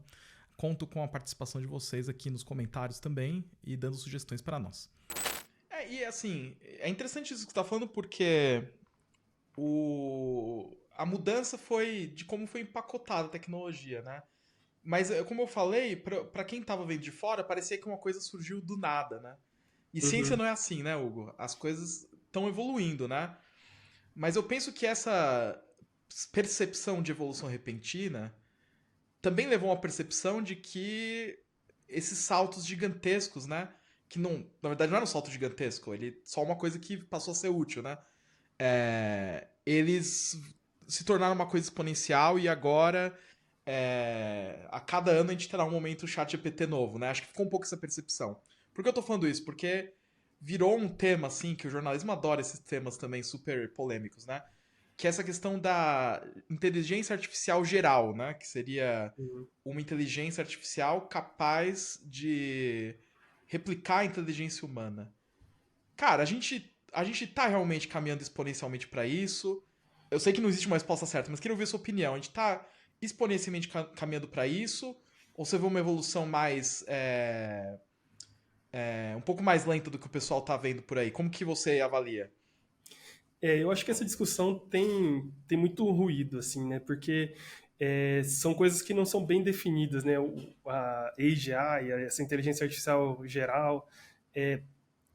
Speaker 2: conto com a participação de vocês aqui nos comentários também e dando sugestões para nós. E assim, é interessante isso que você está falando porque a mudança foi de como foi empacotada a tecnologia, né? Mas, como eu falei, pra quem tava vendo de fora, parecia que uma coisa surgiu do nada, né? E ciência
Speaker 1: Uhum.
Speaker 2: não é assim, né, Hugo? As coisas estão evoluindo, né? Mas eu penso que essa percepção de evolução repentina também levou a uma percepção de que esses saltos gigantescos, né? Que não, na verdade não era um salto gigantesco, ele só uma coisa que passou a ser útil, né? Eles se tornaram uma coisa exponencial e agora a cada ano a gente terá um momento chat GPT novo, né? Acho que ficou um pouco essa percepção. Por que eu tô falando isso? Porque virou um tema, assim, que o jornalismo adora esses temas também super polêmicos, né? Que é essa questão da inteligência artificial geral, né? Que seria
Speaker 1: Uhum.
Speaker 2: uma inteligência artificial capaz de replicar a inteligência humana. Cara, a gente tá realmente caminhando exponencialmente para isso. Eu sei que não existe uma resposta certa, mas queria ouvir a sua opinião. A gente tá exponencialmente caminhando para isso? Ou você vê uma evolução mais. Um pouco mais lenta do que o pessoal tá vendo por aí? Como que você avalia?
Speaker 1: Eu acho que essa discussão tem muito ruído, assim, né? Porque são coisas que não são bem definidas, né? A AGI, essa inteligência artificial geral,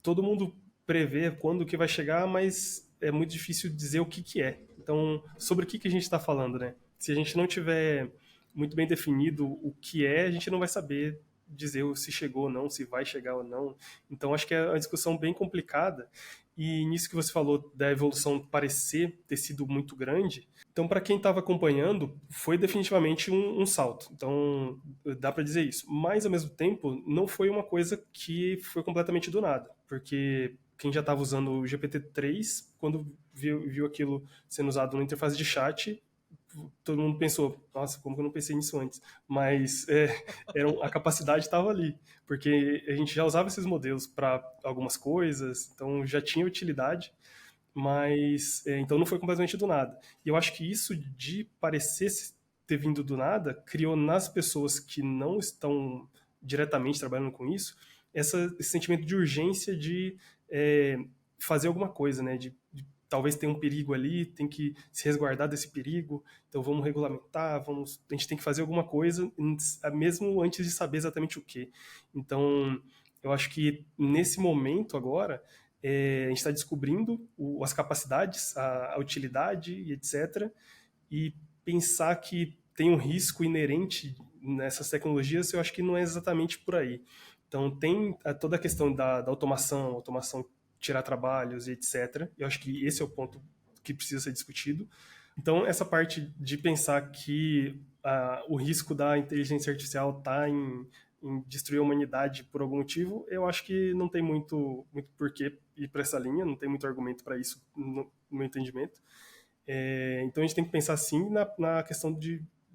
Speaker 1: todo mundo prevê quando que vai chegar, mas é muito difícil dizer o que que é. Então, sobre o que que a gente está falando, né? Se a gente não tiver muito bem definido o que é, a gente não vai saber dizer se chegou ou não, se vai chegar ou não. Então, acho que é uma discussão bem complicada. E nisso que você falou da evolução parecer ter sido muito grande, então, para quem estava acompanhando, foi definitivamente um salto. Então, dá para dizer isso. Mas, ao mesmo tempo, não foi uma coisa que foi completamente do nada. Porque quem já estava usando o GPT-3, quando viu aquilo sendo usado na interface de chat, todo mundo pensou, nossa, como que eu não pensei nisso antes? Mas a capacidade estava ali, porque a gente já usava esses modelos para algumas coisas, então já tinha utilidade, mas então não foi completamente do nada. E eu acho que isso de parecer ter vindo do nada criou nas pessoas que não estão diretamente trabalhando com isso esse sentimento de urgência de é, fazer alguma coisa, né? De talvez ter um perigo ali, tem que se resguardar desse perigo, então vamos regulamentar, a gente tem que fazer alguma coisa, mesmo antes de saber exatamente o que. Então, eu acho que nesse momento agora, a gente está descobrindo as capacidades, a utilidade e etc. E pensar que tem um risco inerente nessas tecnologias, eu acho que não é exatamente por aí. Então, tem toda a questão da automação tirar trabalhos e etc. Eu acho que esse é o ponto que precisa ser discutido. Então, essa parte de pensar que o risco da inteligência artificial está em destruir a humanidade por algum motivo, eu acho que não tem muito porquê ir para essa linha, não tem muito argumento para isso, no meu entendimento. Então a gente tem que pensar sim na questão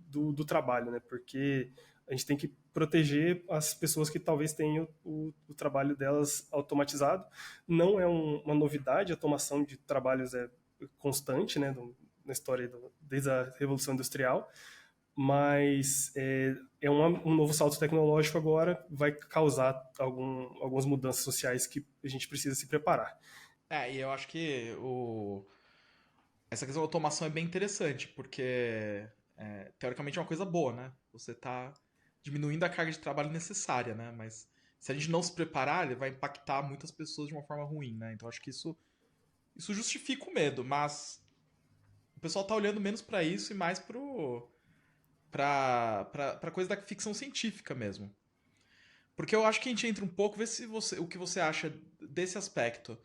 Speaker 1: do trabalho, né? Porque a gente tem que proteger as pessoas que talvez tenham o trabalho delas automatizado. Não é uma novidade, a automação de trabalhos é constante, né? Na história desde a Revolução Industrial, mas um novo salto tecnológico agora vai causar algumas mudanças sociais que a gente precisa se preparar.
Speaker 2: E eu acho que essa questão da automação é bem interessante, porque teoricamente é uma coisa boa, né? Você tá diminuindo a carga de trabalho necessária, né? Mas se a gente não se preparar, ele vai impactar muitas pessoas de uma forma ruim, né? Então acho que isso justifica o medo, mas o pessoal tá olhando menos pra isso e mais pra coisa da ficção científica mesmo. Porque eu acho que a gente entra um pouco, vê se o que você acha desse aspecto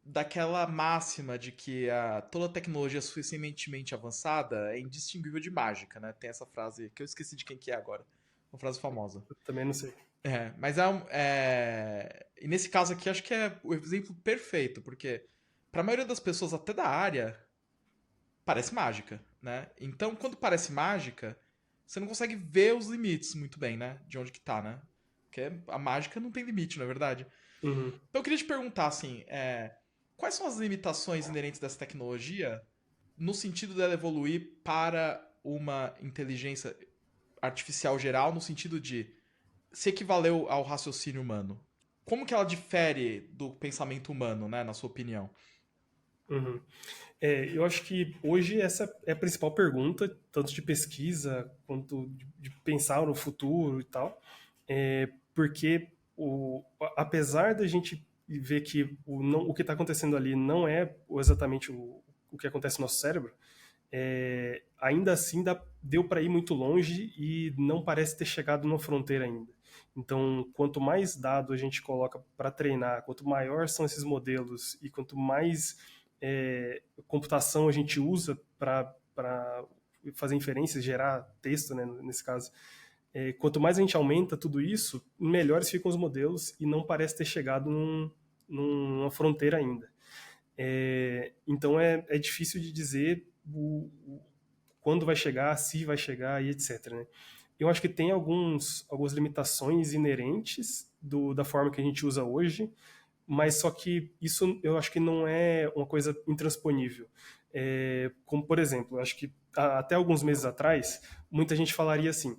Speaker 2: daquela máxima de que toda tecnologia suficientemente avançada é indistinguível de mágica, né? Tem essa frase que eu esqueci de quem que é agora. Uma frase famosa.
Speaker 1: Eu também não sei.
Speaker 2: Mas e nesse caso aqui, acho que é o exemplo perfeito, porque para a maioria das pessoas, até da área, parece mágica, né? Então, quando parece mágica, você não consegue ver os limites muito bem, né? De onde que tá, né? Porque a mágica não tem limite, na é verdade.
Speaker 1: Uhum.
Speaker 2: Então, eu queria te perguntar, assim, quais são as limitações inerentes dessa tecnologia no sentido dela evoluir para uma inteligência artificial geral, no sentido de se equivaleu ao raciocínio humano? Como que ela difere do pensamento humano, né, na sua opinião?
Speaker 1: Uhum. Eu acho que hoje essa é a principal pergunta, tanto de pesquisa quanto de pensar no futuro e tal, porque apesar da gente ver que o que está acontecendo ali não é exatamente o que acontece no nosso cérebro, ainda assim deu para ir muito longe e não parece ter chegado na fronteira ainda. Então, quanto mais dado a gente coloca para treinar, quanto maior são esses modelos e quanto mais computação a gente usa para fazer inferências, gerar texto, né, nesse caso, quanto mais a gente aumenta tudo isso, melhores ficam os modelos e não parece ter chegado numa fronteira ainda. Então é difícil de dizer quando vai chegar, se vai chegar e etc. Né? Eu acho que tem algumas limitações inerentes da forma que a gente usa hoje, mas só que isso eu acho que não é uma coisa intransponível. Como, por exemplo, eu acho que até alguns meses atrás, muita gente falaria assim,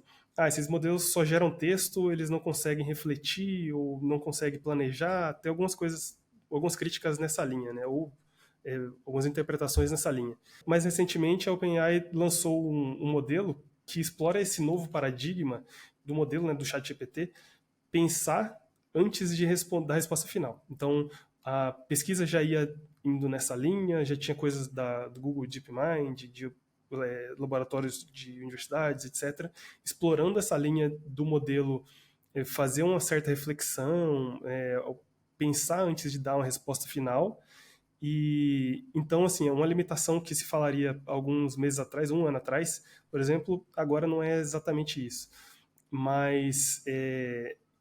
Speaker 1: esses modelos só geram texto, eles não conseguem refletir ou não conseguem planejar, tem algumas coisas, algumas críticas nessa linha, né? Ou algumas interpretações nessa linha. Mais recentemente, a OpenAI lançou um modelo que explora esse novo paradigma do modelo, né, do ChatGPT, pensar antes de dar a resposta final. Então, a pesquisa já ia indo nessa linha, já tinha coisas do Google DeepMind, de laboratórios de universidades, etc., explorando essa linha do modelo, fazer uma certa reflexão, pensar antes de dar uma resposta final. E então, assim, é uma limitação que se falaria alguns meses atrás, um ano atrás, por exemplo, agora não é exatamente isso. Mas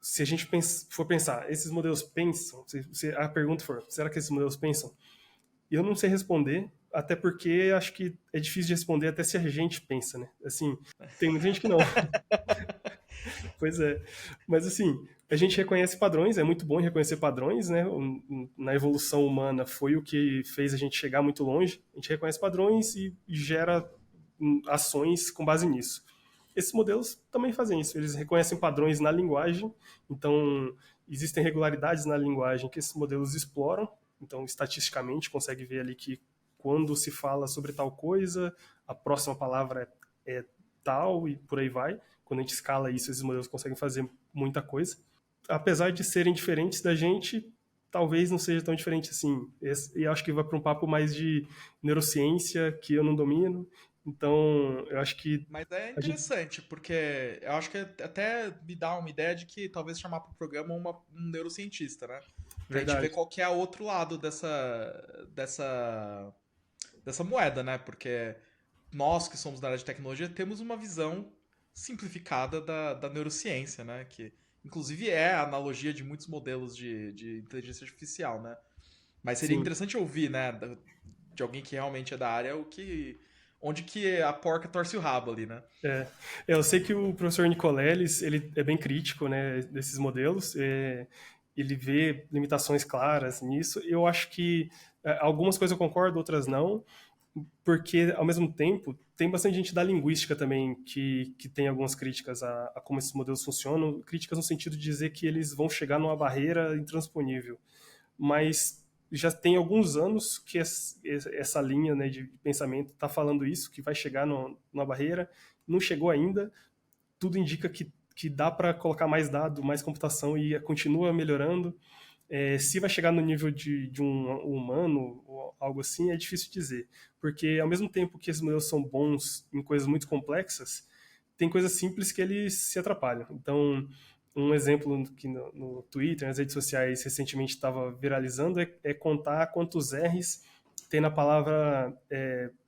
Speaker 1: se a gente for pensar, esses modelos pensam, se a pergunta for, será que esses modelos pensam? Eu não sei responder, até porque acho que é difícil de responder até se a gente pensa, né? Assim, tem muita gente que não. Pois é. Mas assim, a gente reconhece padrões, é muito bom reconhecer padrões, né? Na evolução humana foi o que fez a gente chegar muito longe. A gente reconhece padrões e gera ações com base nisso. Esses modelos também fazem isso, eles reconhecem padrões na linguagem, então existem regularidades na linguagem que esses modelos exploram, então estatisticamente consegue ver ali que quando se fala sobre tal coisa, a próxima palavra é tal e por aí vai. Quando a gente escala isso, esses modelos conseguem fazer muita coisa. Apesar de serem diferentes da gente, talvez não seja tão diferente assim. E acho que vai para um papo mais de neurociência, que eu não domino. Então, eu acho que
Speaker 3: Mas é
Speaker 1: a gente...
Speaker 3: interessante, porque eu acho que até me dá uma ideia de que talvez chamar para o programa um neurocientista, né? Pra gente ver
Speaker 1: Verdade.
Speaker 3: qual que é o outro lado dessa moeda, né? Porque nós que somos da área de tecnologia temos uma visão simplificada da neurociência, né? Que inclusive é a analogia de muitos modelos de inteligência artificial, né? Mas seria
Speaker 1: Sim.
Speaker 3: interessante ouvir, né, de alguém que realmente é da área, onde que a porca torce o rabo ali, né?
Speaker 1: É, eu sei que o professor Nicoleles, ele é bem crítico, né, desses modelos, ele vê limitações claras nisso. Eu acho que algumas coisas eu concordo, outras não, porque, ao mesmo tempo, tem bastante gente da linguística também que tem algumas críticas a como esses modelos funcionam, críticas no sentido de dizer que eles vão chegar numa barreira intransponível. Mas já tem alguns anos que essa linha, né, de pensamento está falando isso, que vai chegar numa barreira, não chegou ainda, tudo indica que dá para colocar mais dado, mais computação e continua melhorando. Se vai chegar no nível de um humano ou algo assim, é difícil dizer. Porque ao mesmo tempo que esses modelos são bons em coisas muito complexas, tem coisas simples que eles se atrapalham. Então, um exemplo que no Twitter, nas redes sociais, recentemente estava viralizando é contar quantos R's tem na palavra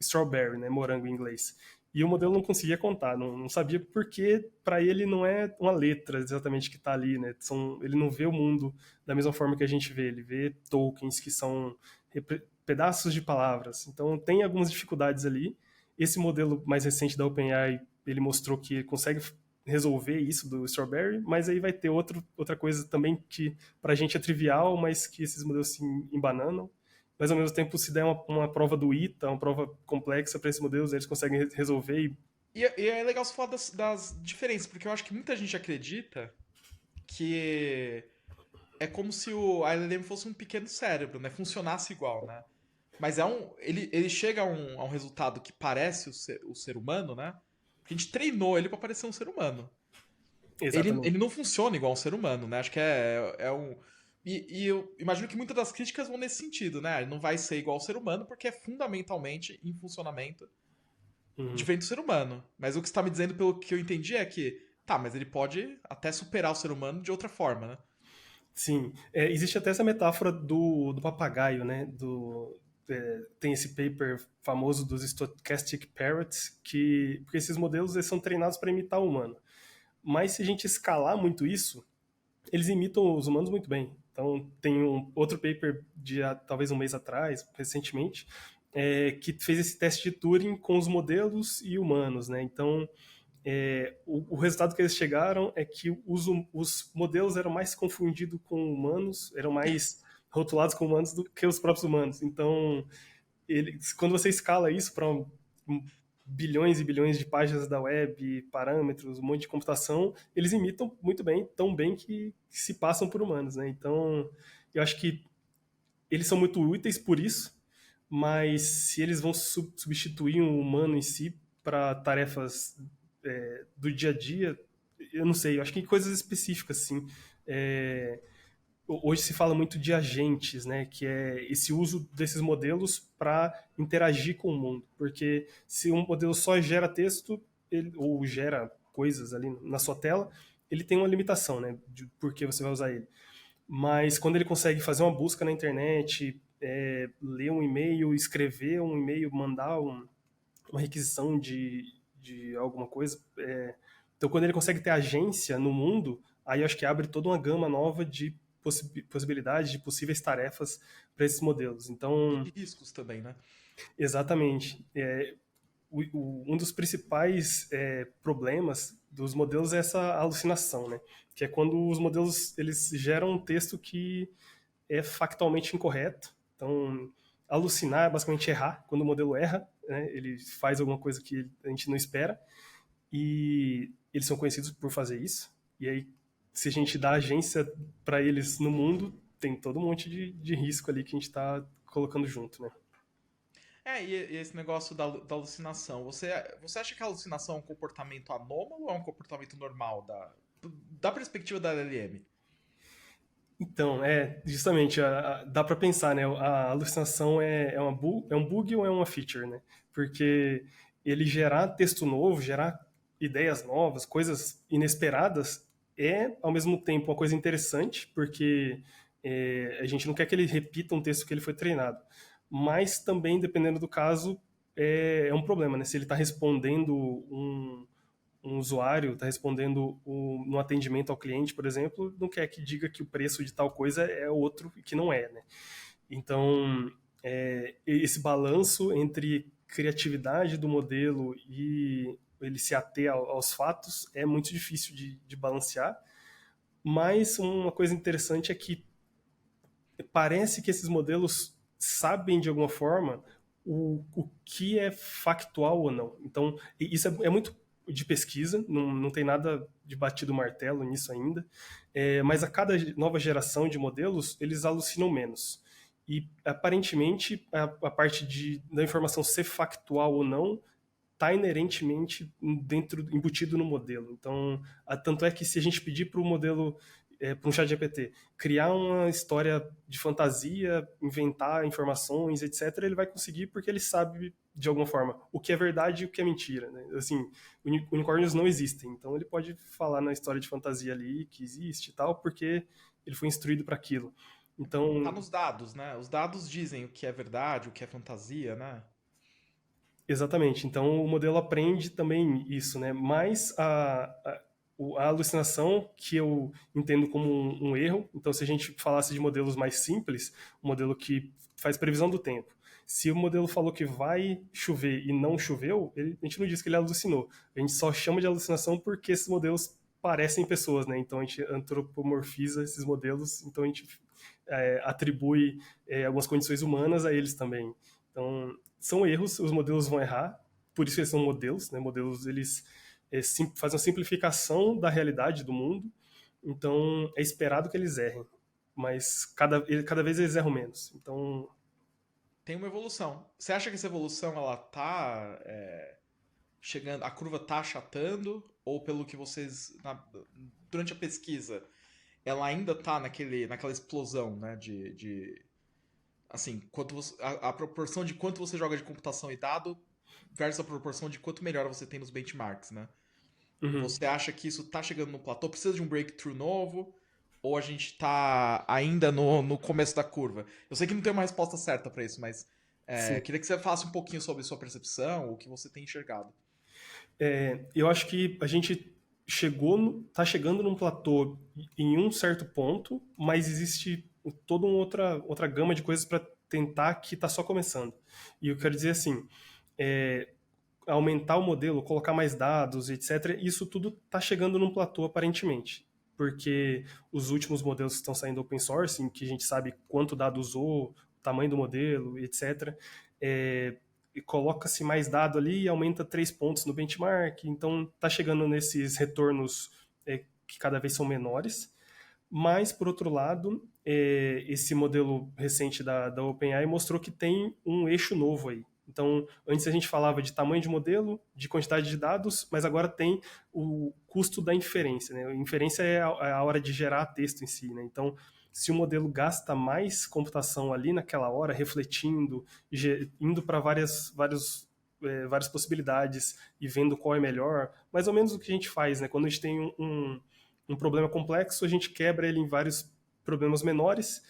Speaker 1: strawberry, né, morango em inglês. E o modelo não conseguia contar, não sabia porque para ele não é uma letra exatamente que está ali, né? Ele não vê o mundo da mesma forma que a gente vê, ele vê tokens que são pedaços de palavras. Então tem algumas dificuldades ali. Esse modelo mais recente da OpenAI, ele mostrou que consegue resolver isso do Strawberry, mas aí vai ter outra coisa também que para a gente é trivial, mas que esses modelos se embananam. Mas ao mesmo tempo, se der uma prova do ITA, uma prova complexa para esses modelos, eles conseguem resolver e...
Speaker 3: E é legal você falar das diferenças, porque eu acho que muita gente acredita que é como se o a LLM fosse um pequeno cérebro, né? Funcionasse igual, né? Mas ele chega a um resultado que parece o ser humano, né? Porque a gente treinou ele pra parecer um ser humano. Ele
Speaker 1: Exatamente.
Speaker 3: não funciona igual um ser humano, né? Acho que é um. E eu imagino que muitas das críticas vão nesse sentido, né? Ele não vai ser igual ao ser humano porque é fundamentalmente em funcionamento
Speaker 1: Uhum.
Speaker 3: diferente do ser humano. Mas o que você está me dizendo, pelo que eu entendi, é que, tá, mas ele pode até superar o ser humano de outra forma, né?
Speaker 1: Sim, existe até essa metáfora do papagaio, né? Tem esse paper famoso dos Stochastic Parrots, porque esses modelos eles são treinados para imitar o humano. Mas se a gente escalar muito isso, eles imitam os humanos muito bem. Então, tem outro paper de talvez um mês atrás, recentemente, que fez esse teste de Turing com os modelos e humanos, né? Então, o resultado que eles chegaram é que os modelos eram mais confundidos com humanos, eram mais rotulados com humanos do que os próprios humanos. Então, quando você escala isso para bilhões e bilhões de páginas da web, parâmetros, um monte de computação, eles imitam muito bem, tão bem que se passam por humanos, né? Então, eu acho que eles são muito úteis por isso, mas se eles vão substituir um humano em si para tarefas do dia a dia, eu não sei, eu acho que em coisas específicas, assim. É, hoje se fala muito de agentes, né, que é esse uso desses modelos para interagir com o mundo, porque se um modelo só gera texto ou gera coisas ali na sua tela, ele tem uma limitação, né, de por que você vai usar ele. Mas quando ele consegue fazer uma busca na internet, ler um e-mail, escrever um e-mail, mandar uma requisição de alguma coisa, então quando ele consegue ter agência no mundo, aí eu acho que abre toda uma gama nova de possibilidade, de possíveis tarefas para esses modelos.
Speaker 3: E
Speaker 1: Então,
Speaker 3: de riscos também, né?
Speaker 1: exatamente. Um dos principais problemas dos modelos é essa alucinação, né? Que é quando os modelos eles geram um texto que é factualmente incorreto. Então, alucinar é basicamente errar. Quando o modelo erra, né, ele faz alguma coisa que a gente não espera. E eles são conhecidos por fazer isso. E aí, se a gente dá agência para eles no mundo, tem todo um monte de risco ali que a gente está colocando junto, né?
Speaker 3: E esse negócio da alucinação. Você acha que a alucinação é um comportamento anômalo ou é um comportamento normal da perspectiva da LLM?
Speaker 1: Então, justamente, dá para pensar, né? A alucinação é um bug ou é uma feature, né? Porque ele gerar texto novo, gerar ideias novas, coisas inesperadas, é ao mesmo tempo uma coisa interessante, porque a gente não quer que ele repita um texto que ele foi treinado. Mas também, dependendo do caso, é um problema, né? Se ele está respondendo um usuário está respondendo no atendimento ao cliente, por exemplo, não quer que diga que o preço de tal coisa é outro e que não é, né? Então, esse balanço entre criatividade do modelo e ele se ater aos fatos é muito difícil de balancear, mas uma coisa interessante é que parece que esses modelos sabem de alguma forma o que é factual ou não. Então, isso é muito de pesquisa, não tem nada de batido martelo nisso ainda, mas a cada nova geração de modelos, eles alucinam menos. E, aparentemente, a parte da informação ser factual ou não está inerentemente embutido no modelo. Então, tanto é que se a gente pedir para o modelo, para um chat GPT, criar uma história de fantasia, inventar informações, etc., ele vai conseguir porque ele sabe, de alguma forma, o que é verdade e o que é mentira. Né? Assim, unicórnios não existem, então ele pode falar na história de fantasia ali que existe e tal, porque ele foi instruído para aquilo.
Speaker 3: Tá
Speaker 1: Então,
Speaker 3: nos dados, né? Os dados dizem o que é verdade, o que é fantasia, né?
Speaker 1: exatamente. Então o modelo aprende também isso, né? Mas a alucinação, que eu entendo como um erro, então se a gente falasse de modelos mais simples, um modelo que faz previsão do tempo. Se o modelo falou que vai chover e não choveu, a gente não diz que ele alucinou. A gente só chama de alucinação porque esses modelos parecem pessoas, né? Então a gente antropomorfiza esses modelos, então a gente atribui algumas condições humanas a eles também. Então, são erros, os modelos vão errar, por isso eles são modelos, né? Modelos, eles fazem uma simplificação da realidade do mundo, então é esperado que eles errem, mas cada vez eles erram menos. Então,
Speaker 3: Tem uma evolução. Você acha que essa evolução, ela tá chegando, a curva tá achatando? Ou pelo que vocês, durante a pesquisa, ela ainda tá naquela explosão, né, assim, a proporção de quanto você joga de computação e dado versus a proporção de quanto melhor você tem nos benchmarks, né?
Speaker 1: uhum.
Speaker 3: Você acha que isso tá chegando no platô? Precisa de um breakthrough novo? Ou a gente tá ainda no começo da curva? Eu sei que não tem uma resposta certa pra isso, mas
Speaker 1: Sim.
Speaker 3: queria que você falasse um pouquinho sobre sua percepção, o que você tem enxergado.
Speaker 1: Eu acho que a gente tá chegando num platô em um certo ponto, mas existe toda uma outra gama de coisas para tentar que está só começando. E eu quero dizer assim, aumentar o modelo, colocar mais dados, etc., isso tudo está chegando num platô aparentemente. Porque os últimos modelos que estão saindo open source, em que a gente sabe quanto dado usou, o tamanho do modelo, etc., e coloca-se mais dado ali e aumenta 3 pontos no benchmark. Então, está chegando nesses retornos que cada vez são menores. Mas, por outro lado, esse modelo recente da OpenAI mostrou que tem um eixo novo aí. Então, antes a gente falava de tamanho de modelo, de quantidade de dados, mas agora tem o custo da inferência. Né? A inferência é a hora de gerar texto em si. Né? Então, se o modelo gasta mais computação ali naquela hora, refletindo, indo para várias possibilidades e vendo qual é melhor, mais ou menos o que a gente faz. Né? Quando a gente tem um problema complexo, a gente quebra ele em vários problemas menores,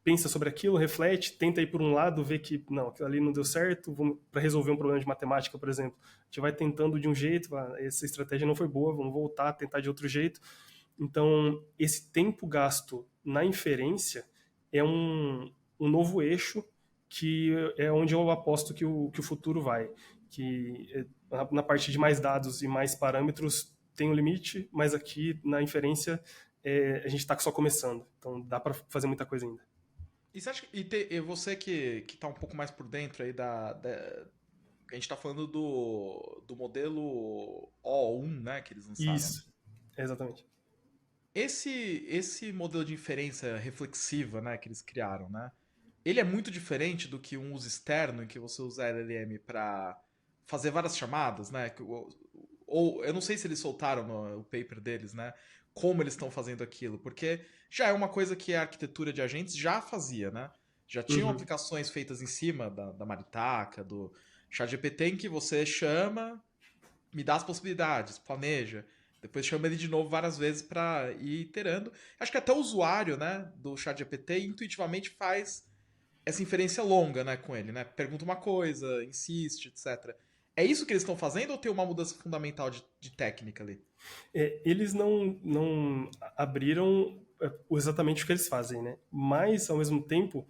Speaker 1: pensa sobre aquilo, reflete, tenta ir por um lado, vê que não, aquilo ali não deu certo, para resolver um problema de matemática, por exemplo. A gente vai tentando de um jeito, essa estratégia não foi boa, vamos voltar a tentar de outro jeito. Então, esse tempo gasto na inferência é um novo eixo que é onde eu aposto que o futuro vai. Que na parte de mais dados e mais parâmetros tem um limite, mas aqui na inferência a gente está só começando. Então, dá para fazer muita coisa ainda.
Speaker 3: E você acha que, e você que tá um pouco mais por dentro aí a gente tá falando do modelo O1, né, que eles lançaram.
Speaker 1: Isso, exatamente.
Speaker 3: Esse modelo de inferência reflexiva, né, que eles criaram, né? Ele é muito diferente do que um uso externo em que você usa LLM para fazer várias chamadas, né? Ou eu não sei se eles soltaram no paper deles, né? Como eles estão fazendo aquilo, porque já é uma coisa que a arquitetura de agentes já fazia, né? Já tinham
Speaker 1: Uhum.
Speaker 3: aplicações feitas em cima da Maritaca, do ChatGPT, em que você chama, me dá as possibilidades, planeja. Depois chama ele de novo várias vezes para ir iterando. Acho que até o usuário, né, do ChatGPT intuitivamente faz essa inferência longa, né, com ele, né? Pergunta uma coisa, insiste, etc. É isso que eles estão fazendo ou tem uma mudança fundamental de técnica ali?
Speaker 1: Eles não abriram exatamente o que eles fazem, né? Mas, ao mesmo tempo,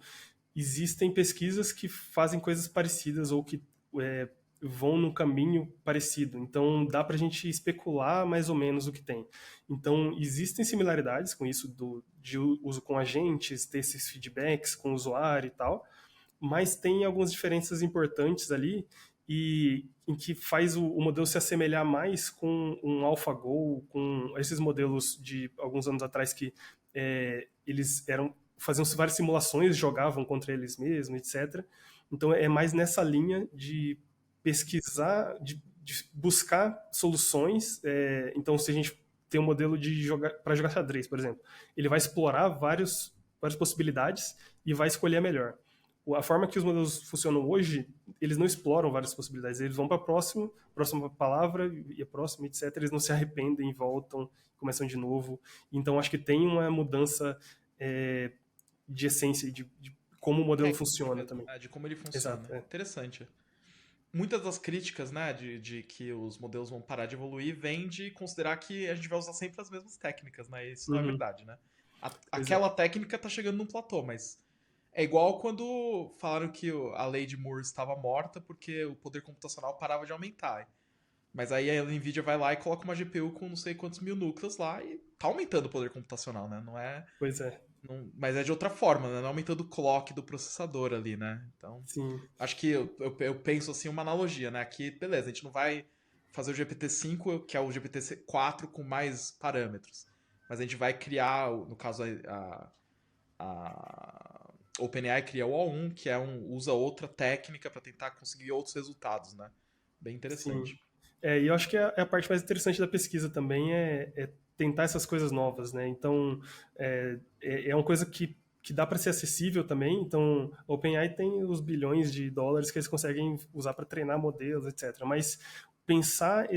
Speaker 1: existem pesquisas que fazem coisas parecidas ou que é, vão num caminho parecido. Então, dá para a gente especular mais ou menos o que tem. Então, existem similaridades com isso de uso com agentes, ter esses feedbacks com o usuário e tal, mas tem algumas diferenças importantes ali e em que faz o modelo se assemelhar mais com um AlphaGo, com esses modelos de alguns anos atrás que eles faziam várias simulações, jogavam contra eles mesmos, etc. Então é mais nessa linha de pesquisar, de buscar soluções. Então se a gente tem um modelo de jogar para jogar xadrez, por exemplo, ele vai explorar várias possibilidades e vai escolher a melhor. A forma que os modelos funcionam hoje, eles não exploram várias possibilidades, eles vão para a próxima palavra e a próxima, etc. Eles não se arrependem, voltam, começam de novo. Então acho que tem uma mudança de essência, de como o modelo
Speaker 3: Técnica
Speaker 1: funciona
Speaker 3: mesmo,
Speaker 1: também.
Speaker 3: né? De como ele funciona.
Speaker 1: Exato.
Speaker 3: Interessante. Muitas das críticas, né, de que os modelos vão parar de evoluir vem de considerar que a gente vai usar sempre as mesmas técnicas, né? Isso não é
Speaker 1: Uhum.
Speaker 3: verdade, né?
Speaker 1: Pois é.
Speaker 3: Aquela técnica tá chegando num platô, mas é igual quando falaram que a lei de Moore estava morta porque o poder computacional parava de aumentar. Mas aí a Nvidia vai lá e coloca uma GPU com não sei quantos mil núcleos lá e tá aumentando o poder computacional, né? Não é.
Speaker 1: Pois é.
Speaker 3: Mas é de outra forma, né? Não aumentando o clock do processador ali, né? Então,
Speaker 1: Sim.
Speaker 3: acho que eu penso assim uma analogia, né? Aqui, beleza, a gente não vai fazer o GPT-5, que é o GPT-4 com mais parâmetros. Mas a gente vai criar, no caso, a OpenAI cria o O1, que usa outra técnica para tentar conseguir outros resultados, né? Bem
Speaker 1: Sim.
Speaker 3: interessante.
Speaker 1: E eu acho que a parte mais interessante da pesquisa também é tentar essas coisas novas, né? Então, é uma coisa que dá para ser acessível também. Então, a OpenAI tem os bilhões de dólares que eles conseguem usar para treinar modelos, etc. Mas pensar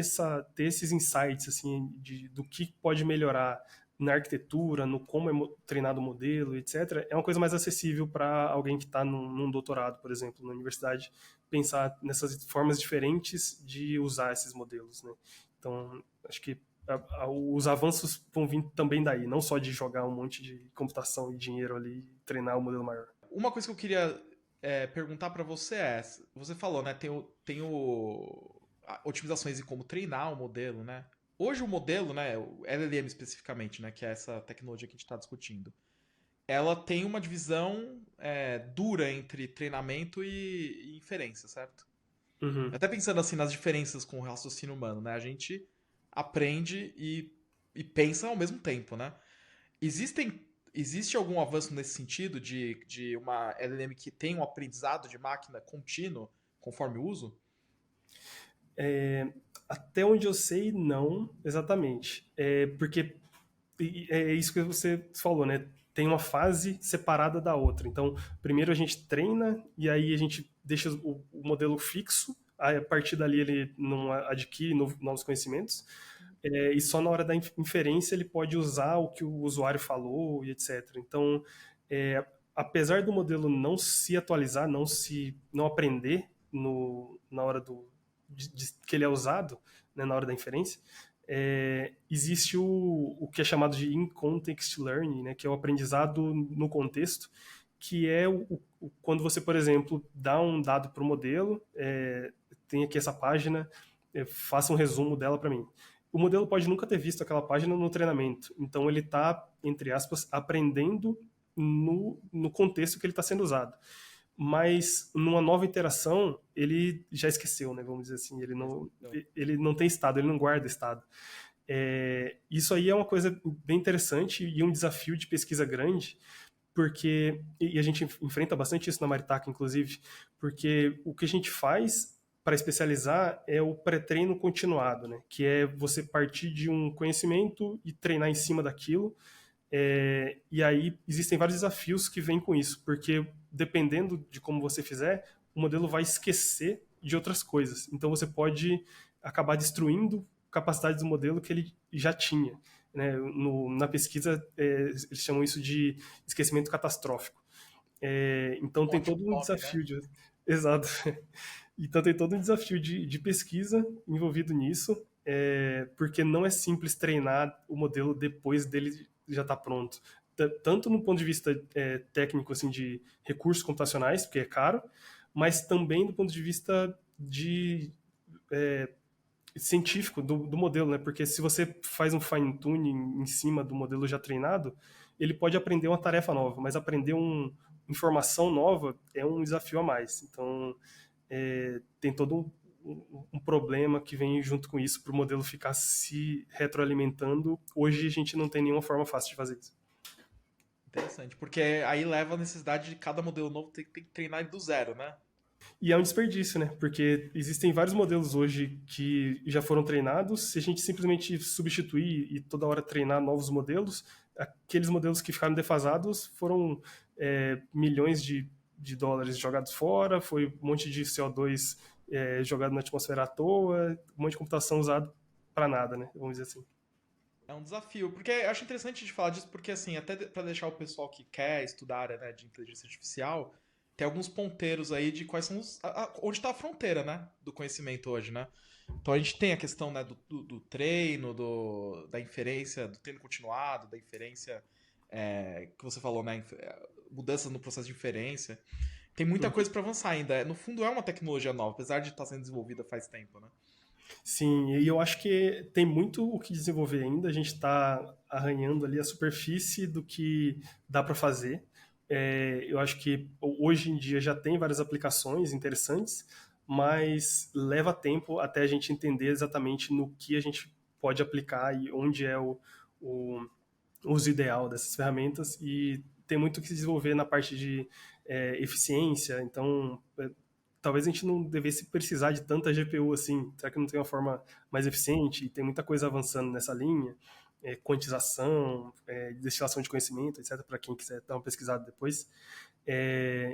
Speaker 1: ter esses insights assim do que pode melhorar na arquitetura, no como é treinado o modelo, etc., é uma coisa mais acessível para alguém que está num doutorado, por exemplo, na universidade, pensar nessas formas diferentes de usar esses modelos, né? Então, acho que os avanços vão vir também daí, não só de jogar um monte de computação e dinheiro ali e treinar o modelo maior.
Speaker 3: Uma coisa que eu queria perguntar para você é, você falou, né, otimizações de como treinar o modelo, né? Hoje o modelo, né, o LLM especificamente, né, que é essa tecnologia que a gente está discutindo, ela tem uma divisão dura entre treinamento e inferência, certo?
Speaker 1: Uhum.
Speaker 3: Até pensando assim nas diferenças com o raciocínio humano, né? A gente aprende e pensa ao mesmo tempo, né? Existe algum avanço nesse sentido de uma LLM que tem um aprendizado de máquina contínuo conforme o uso?
Speaker 1: Até onde eu sei, não exatamente. Porque é isso que você falou, né? Tem uma fase separada da outra. Então, primeiro a gente treina e aí a gente deixa o modelo fixo. Aí, a partir dali ele não adquire novos conhecimentos. E só na hora da inferência ele pode usar o que o usuário falou e etc. Então, apesar do modelo não se atualizar, não aprender na hora que ele é usado, né, na hora da inferência, existe o que é chamado de in-context learning, né, que é o aprendizado no contexto, que é quando você, por exemplo, dá um dado para o modelo, tem aqui essa página, faça um resumo dela para mim. O modelo pode nunca ter visto aquela página no treinamento, então ele está, entre aspas, aprendendo no contexto que ele está sendo usado. Mas numa nova interação, ele já esqueceu, né? Vamos dizer assim, ele não tem estado, ele não guarda estado. Isso aí é uma coisa bem interessante e um desafio de pesquisa grande, porque, e a gente enfrenta bastante isso na Maritaca, inclusive, porque o que a gente faz para especializar é o pré-treino continuado, né? Que é você partir de um conhecimento e treinar em cima daquilo. E aí existem vários desafios que vêm com isso, porque dependendo de como você fizer, o modelo vai esquecer de outras coisas. Então você pode acabar destruindo capacidades do modelo que ele já tinha. Né? Na pesquisa, eles chamam isso de esquecimento catastrófico. Então tem
Speaker 3: Ótimo
Speaker 1: todo um
Speaker 3: nome, né?
Speaker 1: desafio de... Exato. Então tem todo um desafio de pesquisa envolvido nisso, porque não é simples treinar o modelo depois dele já estar pronto. Tanto no ponto de vista técnico, assim, de recursos computacionais, porque é caro, mas também do ponto de vista de científico do modelo, né? Porque se você faz um fine tuning em cima do modelo já treinado, ele pode aprender uma tarefa nova, mas aprender uma informação nova é um desafio a mais. Então, tem todo um problema que vem junto com isso para o modelo ficar se retroalimentando. Hoje a gente não tem nenhuma forma fácil de fazer isso.
Speaker 3: Interessante, porque aí leva a necessidade de cada modelo novo ter que treinar do zero, né?
Speaker 1: E é um desperdício, né? Porque existem vários modelos hoje que já foram treinados. Se a gente simplesmente substituir e toda hora treinar novos modelos, aqueles modelos que ficaram defasados foram milhões de dólares jogados fora, foi um monte de CO2 jogado na atmosfera à toa, um monte de computação usada para nada, né? Vamos dizer assim.
Speaker 3: É um desafio, porque eu acho interessante de falar disso, porque assim, até para deixar o pessoal que quer estudar a área, né, de inteligência artificial, tem alguns ponteiros aí de quais são onde está a fronteira, né, do conhecimento hoje, né? Então a gente tem a questão, né, do treino, da inferência, do treino continuado, da inferência que você falou, né, mudanças no processo de inferência. Tem muita
Speaker 1: Uhum.
Speaker 3: coisa para avançar ainda. No fundo é uma tecnologia nova, apesar de estar sendo desenvolvida faz tempo, né?
Speaker 1: Sim, e eu acho que tem muito o que desenvolver ainda. A gente está arranhando ali a superfície do que dá para fazer. Eu acho que hoje em dia já tem várias aplicações interessantes, mas leva tempo até a gente entender exatamente no que a gente pode aplicar e onde é o uso ideal dessas ferramentas. E tem muito o que se desenvolver na parte de eficiência. Então, talvez a gente não devesse precisar de tanta GPU assim. Será que não tem uma forma mais eficiente? E tem muita coisa avançando nessa linha. Quantização, destilação de conhecimento, etc., para quem quiser dar uma pesquisada depois.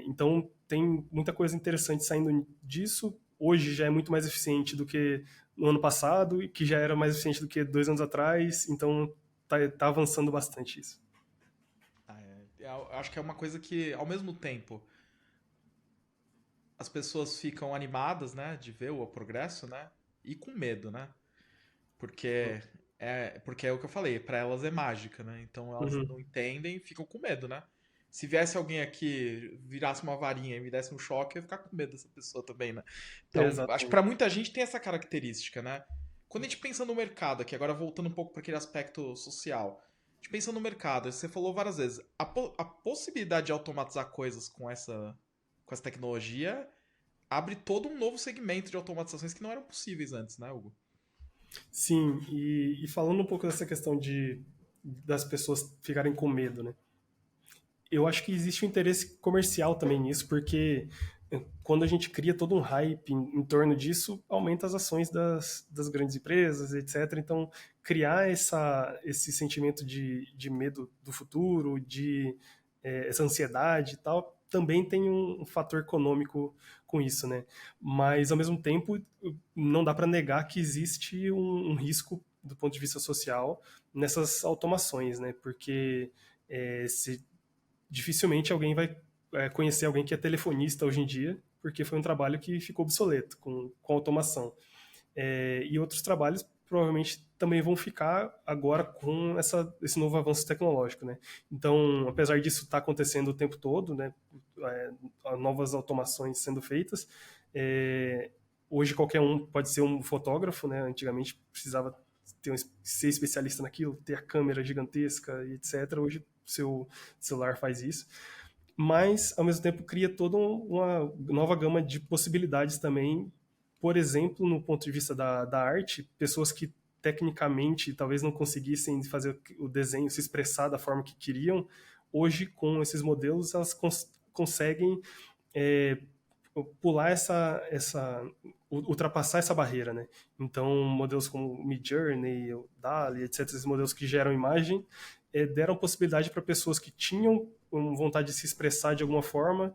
Speaker 1: Então, tem muita coisa interessante saindo disso. Hoje já é muito mais eficiente do que no ano passado, e que já era mais eficiente do que 2 anos atrás. Então, tá avançando bastante isso.
Speaker 3: Eu acho que é uma coisa que, ao mesmo tempo, as pessoas ficam animadas, né, de ver o progresso, né, e com medo, né, porque é o que eu falei, para elas é mágica, né, então elas
Speaker 1: Uhum.
Speaker 3: não entendem, ficam com medo, né. Se viesse alguém aqui, virasse uma varinha e me desse um choque, eu ia ficar com medo dessa pessoa também, né. Então, acho que para
Speaker 1: Exatamente.
Speaker 3: muita gente tem essa característica, né. Quando a gente pensa no mercado aqui, agora voltando um pouco para aquele aspecto social, a gente pensa no mercado, você falou várias vezes, a possibilidade de automatizar coisas com essa tecnologia abre todo um novo segmento de automatizações que não eram possíveis antes, né, Hugo?
Speaker 1: Sim, e falando um pouco dessa questão das pessoas ficarem com medo, né? Eu acho que existe um interesse comercial também nisso, porque quando a gente cria todo um hype em torno disso, aumenta as ações das grandes empresas, etc. Então, criar esse sentimento de medo do futuro, essa ansiedade e tal, também tem um fator econômico com isso, né? Mas, ao mesmo tempo, não dá para negar que existe um risco do ponto de vista social nessas automações, né? Porque se dificilmente alguém vai conhecer alguém que é telefonista hoje em dia, porque foi um trabalho que ficou obsoleto com automação. E outros trabalhos provavelmente também vão ficar agora com esse novo avanço tecnológico, né? Então, apesar disso estar acontecendo o tempo todo, né, novas automações sendo feitas, hoje qualquer um pode ser um fotógrafo, né? Antigamente precisava ser especialista naquilo, ter a câmera gigantesca e etc. Hoje o seu celular faz isso. Mas, ao mesmo tempo, cria toda uma nova gama de possibilidades também. Por exemplo, no ponto de vista da arte, pessoas que tecnicamente talvez não conseguissem fazer o desenho se expressar da forma que queriam, hoje, com esses modelos, elas conseguem pular ultrapassar essa barreira, né? Então, modelos como Midjourney, DALL-E, etc., esses modelos que geram imagem, deram possibilidade para pessoas que tinham vontade de se expressar de alguma forma,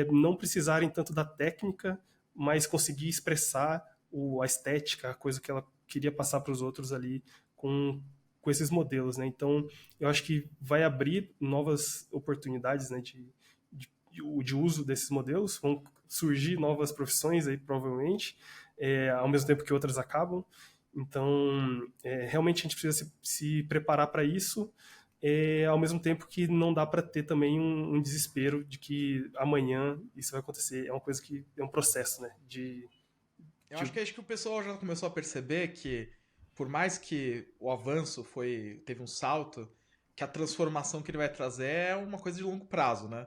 Speaker 1: não precisarem tanto da técnica, mas conseguir expressar a estética, a coisa que ela queria passar para os outros ali com esses modelos, né? Então, eu acho que vai abrir novas oportunidades, né, de uso desses modelos, vão surgir novas profissões aí, provavelmente, ao mesmo tempo que outras acabam. Então, realmente a gente precisa se preparar para isso, ao mesmo tempo que não dá para ter também um desespero de que amanhã isso vai acontecer. É uma coisa que é um processo, né?
Speaker 3: Eu acho que o pessoal já começou a perceber que, por mais que o avanço teve um salto, que a transformação que ele vai trazer é uma coisa de longo prazo, né?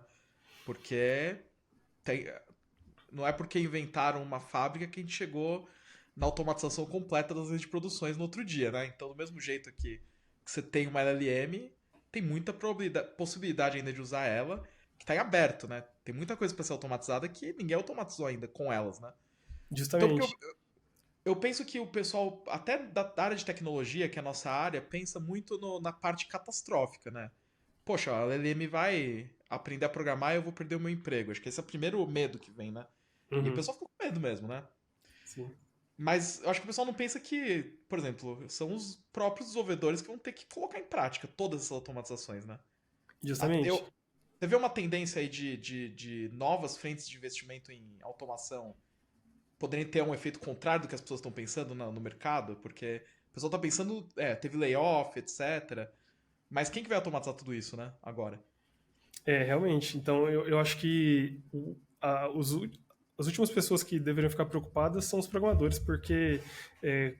Speaker 3: Porque não é porque inventaram uma fábrica que a gente chegou na automatização completa das linhas de produções no outro dia, né? Então, do mesmo jeito que você tem uma LLM, tem muita possibilidade ainda de usar ela, que está em aberto, né? Tem muita coisa para ser automatizada que ninguém automatizou ainda com elas, né? Então, porque
Speaker 1: Justamente.
Speaker 3: eu penso que o pessoal, até da área de tecnologia, que é a nossa área, pensa muito na parte catastrófica, né? Poxa, a LLM vai aprender a programar e eu vou perder o meu emprego. Acho que esse é o primeiro medo que vem, né? E o
Speaker 1: Uhum,
Speaker 3: pessoal ficou com medo mesmo, né?
Speaker 1: sim.
Speaker 3: Mas eu acho que o pessoal não pensa que, por exemplo, são os próprios desenvolvedores que vão ter que colocar em prática todas essas automatizações, né?
Speaker 1: Justamente.
Speaker 3: Você vê uma tendência aí de novas frentes de investimento em automação poderem ter um efeito contrário do que as pessoas estão pensando no mercado? Porque o pessoal está pensando, teve layoff, etc. Mas quem que vai automatizar tudo isso, né? Agora.
Speaker 1: Realmente. Então, eu acho que as últimas pessoas que deveriam ficar preocupadas são os programadores, porque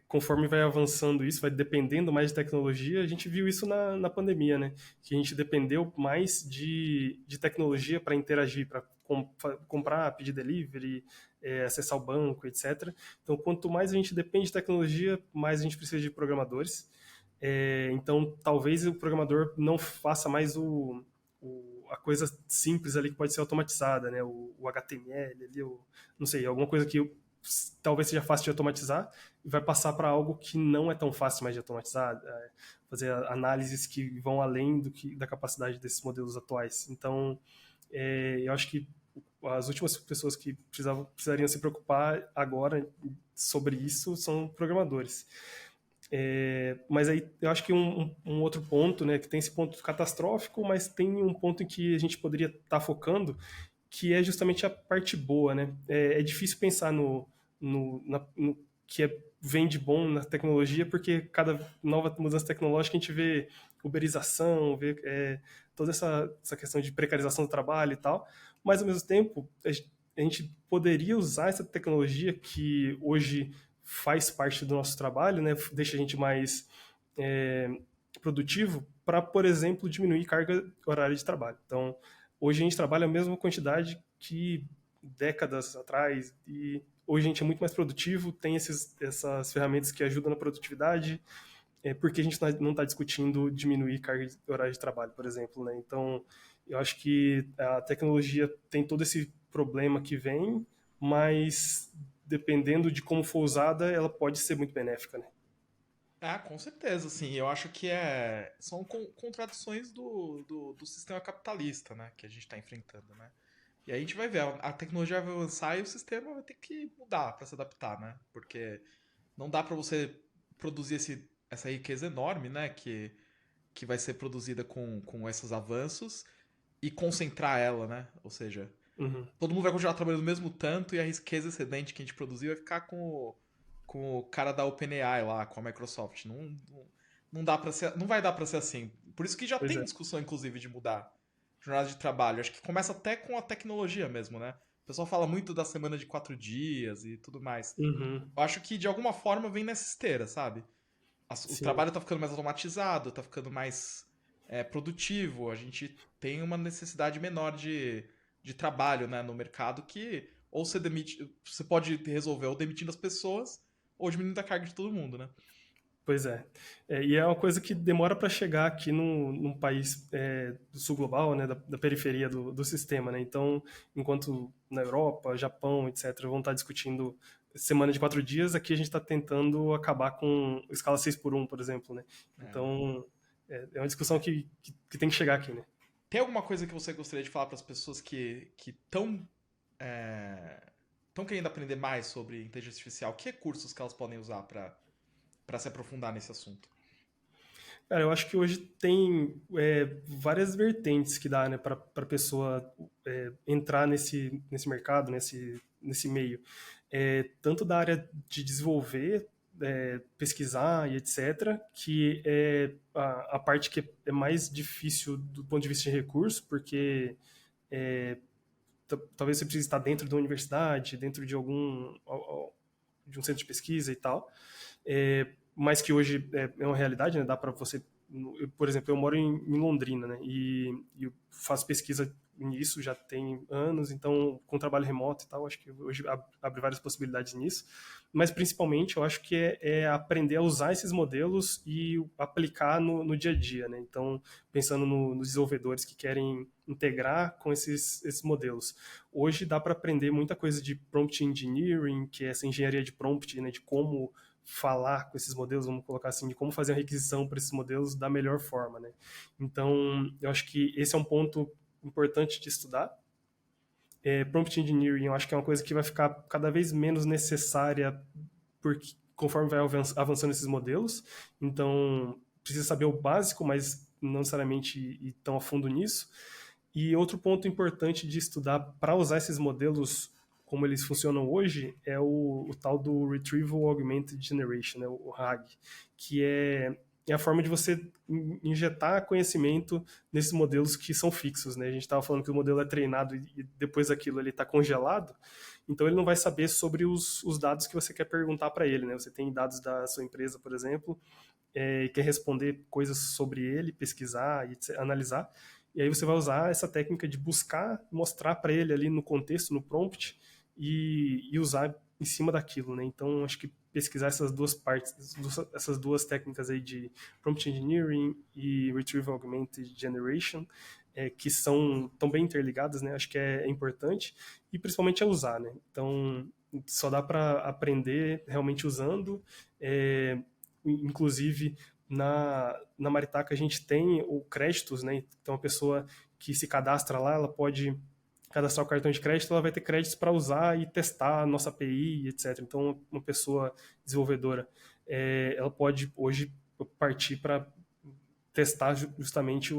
Speaker 1: conforme vai avançando isso, vai dependendo mais de tecnologia, a gente viu isso na pandemia, né? Que a gente dependeu mais de tecnologia para interagir, para comprar, pedir delivery, acessar o banco, etc. Então, quanto mais a gente depende de tecnologia, mais a gente precisa de programadores. Então, talvez o programador não faça mais a coisa simples ali que pode ser automatizada, né? O HTML ali, não sei, alguma coisa que talvez seja fácil de automatizar e vai passar para algo que não é tão fácil mais de automatizar, fazer análises que vão além da capacidade desses modelos atuais. Então, eu acho que as últimas pessoas que precisariam se preocupar agora sobre isso são programadores. Mas aí eu acho que um outro ponto, né, que tem esse ponto catastrófico, mas tem um ponto em que a gente poderia estar focando, que é justamente a parte boa, né? É difícil pensar no que vem de bom na tecnologia, porque cada nova mudança tecnológica a gente vê uberização, vê toda essa questão de precarização do trabalho e tal, mas ao mesmo tempo a gente poderia usar essa tecnologia que hoje faz parte do nosso trabalho, né? Deixa a gente mais produtivo para, por exemplo, diminuir carga horária de trabalho. Então, hoje a gente trabalha a mesma quantidade que décadas atrás e hoje a gente é muito mais produtivo, tem essas ferramentas que ajudam na produtividade, porque a gente não está discutindo diminuir carga horária de trabalho, por exemplo, né? Então, eu acho que a tecnologia tem todo esse problema que vem, mas dependendo de como for usada, ela pode ser muito benéfica, né?
Speaker 3: Ah, com certeza, sim. Eu acho que são contradições do sistema capitalista, né? Que a gente está enfrentando, né? E aí a gente vai ver, a tecnologia vai avançar e o sistema vai ter que mudar para se adaptar, né? Porque não dá para você produzir essa riqueza enorme, né? Que vai ser produzida com esses avanços e concentrar ela, né? Ou seja,
Speaker 1: Uhum.
Speaker 3: todo mundo vai continuar trabalhando o mesmo tanto e a riqueza excedente que a gente produziu vai ficar com com o cara da OpenAI lá, com a Microsoft. Não dá para ser, não vai dar para ser assim. Por isso que já
Speaker 1: Pois
Speaker 3: tem
Speaker 1: é.
Speaker 3: discussão, inclusive, de mudar jornada de trabalho. Acho que começa até com a tecnologia mesmo, né? O pessoal fala muito da semana de 4 dias e tudo mais.
Speaker 1: Uhum.
Speaker 3: Eu acho que de alguma forma vem nessa esteira, sabe? O
Speaker 1: Sim.
Speaker 3: trabalho tá ficando mais automatizado, tá ficando mais produtivo, a gente tem uma necessidade menor de trabalho, né, no mercado que ou você demite, você pode resolver ou demitindo as pessoas ou diminuindo a carga de todo mundo, né?
Speaker 1: Pois é. E é uma coisa que demora para chegar aqui num país do sul global, né, da periferia do sistema, né? Então, enquanto na Europa, Japão, etc., vão estar discutindo semana de 4 dias, aqui a gente está tentando acabar com escala 6 por 1, por exemplo, né?
Speaker 3: É.
Speaker 1: Então, é uma discussão que tem que chegar aqui, né?
Speaker 3: Tem alguma coisa que você gostaria de falar para as pessoas que estão querendo aprender mais sobre inteligência artificial? Que recursos que elas podem usar para se aprofundar nesse assunto?
Speaker 1: Cara, eu acho que hoje tem várias vertentes que dá, né, para a pessoa entrar nesse mercado, nesse meio. Tanto da área de desenvolver, pesquisar e etc., que é a parte que é mais difícil do ponto de vista de recurso, porque talvez você precise estar dentro da universidade, dentro de de um centro de pesquisa e tal, mas que hoje é uma realidade, né? Dá para você, por exemplo, eu moro em Londrina, né? E eu faço pesquisa nisso já tem anos, então com trabalho remoto e tal, acho que hoje abre várias possibilidades nisso, mas principalmente eu acho que é aprender a usar esses modelos e aplicar no dia a dia, né? Então, pensando nos desenvolvedores que querem integrar com esses modelos. Hoje dá para aprender muita coisa de prompt engineering, que é essa engenharia de prompt, né, de como falar com esses modelos, vamos colocar assim, de como fazer a requisição para esses modelos da melhor forma, né? Então, eu acho que esse é um ponto importante de estudar. Prompt engineering, eu acho que é uma coisa que vai ficar cada vez menos necessária porque conforme vai avançando esses modelos. Então, precisa saber o básico, mas não necessariamente ir tão a fundo nisso. E outro ponto importante de estudar para usar esses modelos como eles funcionam hoje é o tal do Retrieval Augmented Generation, né, o RAG, que é a forma de você injetar conhecimento nesses modelos que são fixos, né? A gente estava falando que o modelo é treinado e depois daquilo ele está congelado, então ele não vai saber sobre os dados que você quer perguntar para ele, né? Você tem dados da sua empresa, por exemplo, e quer responder coisas sobre ele, pesquisar e analisar, e aí você vai usar essa técnica de buscar, mostrar para ele ali no contexto, no prompt, e usar em cima daquilo, né? Então, acho que pesquisar essas duas partes, essas duas técnicas aí de prompt engineering e retrieval augmented generation, que estão bem interligadas, né? Acho que é importante e principalmente é usar, né? Então, só dá para aprender realmente usando. Inclusive, na Maritaca a gente tem o créditos, né? Então, a pessoa que se cadastra lá, ela pode cadastrar o cartão de crédito, ela vai ter créditos para usar e testar a nossa API, etc. Então, uma pessoa desenvolvedora, ela pode hoje partir para testar justamente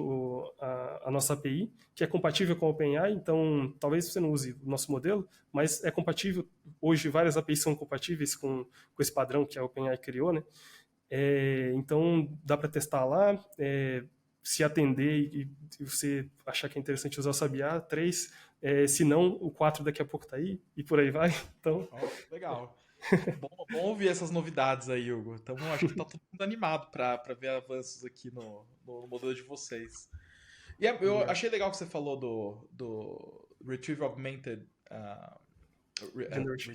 Speaker 1: a nossa API, que é compatível com a OpenAI, então talvez você não use o nosso modelo, mas é compatível, hoje várias APIs são compatíveis com esse padrão que a OpenAI criou, né? Então dá para testar lá, se atender e você achar que é interessante usar o Sabiá 3, se não, o 4 daqui a pouco está aí, e por aí vai. Então,
Speaker 3: Oh, legal. Bom ouvir essas novidades aí, Hugo. Então, acho que tá todo mundo animado para ver avanços aqui no modelo de vocês. E eu
Speaker 1: legal.
Speaker 3: achei legal que você falou do Retrieval Augmented,
Speaker 1: Generation.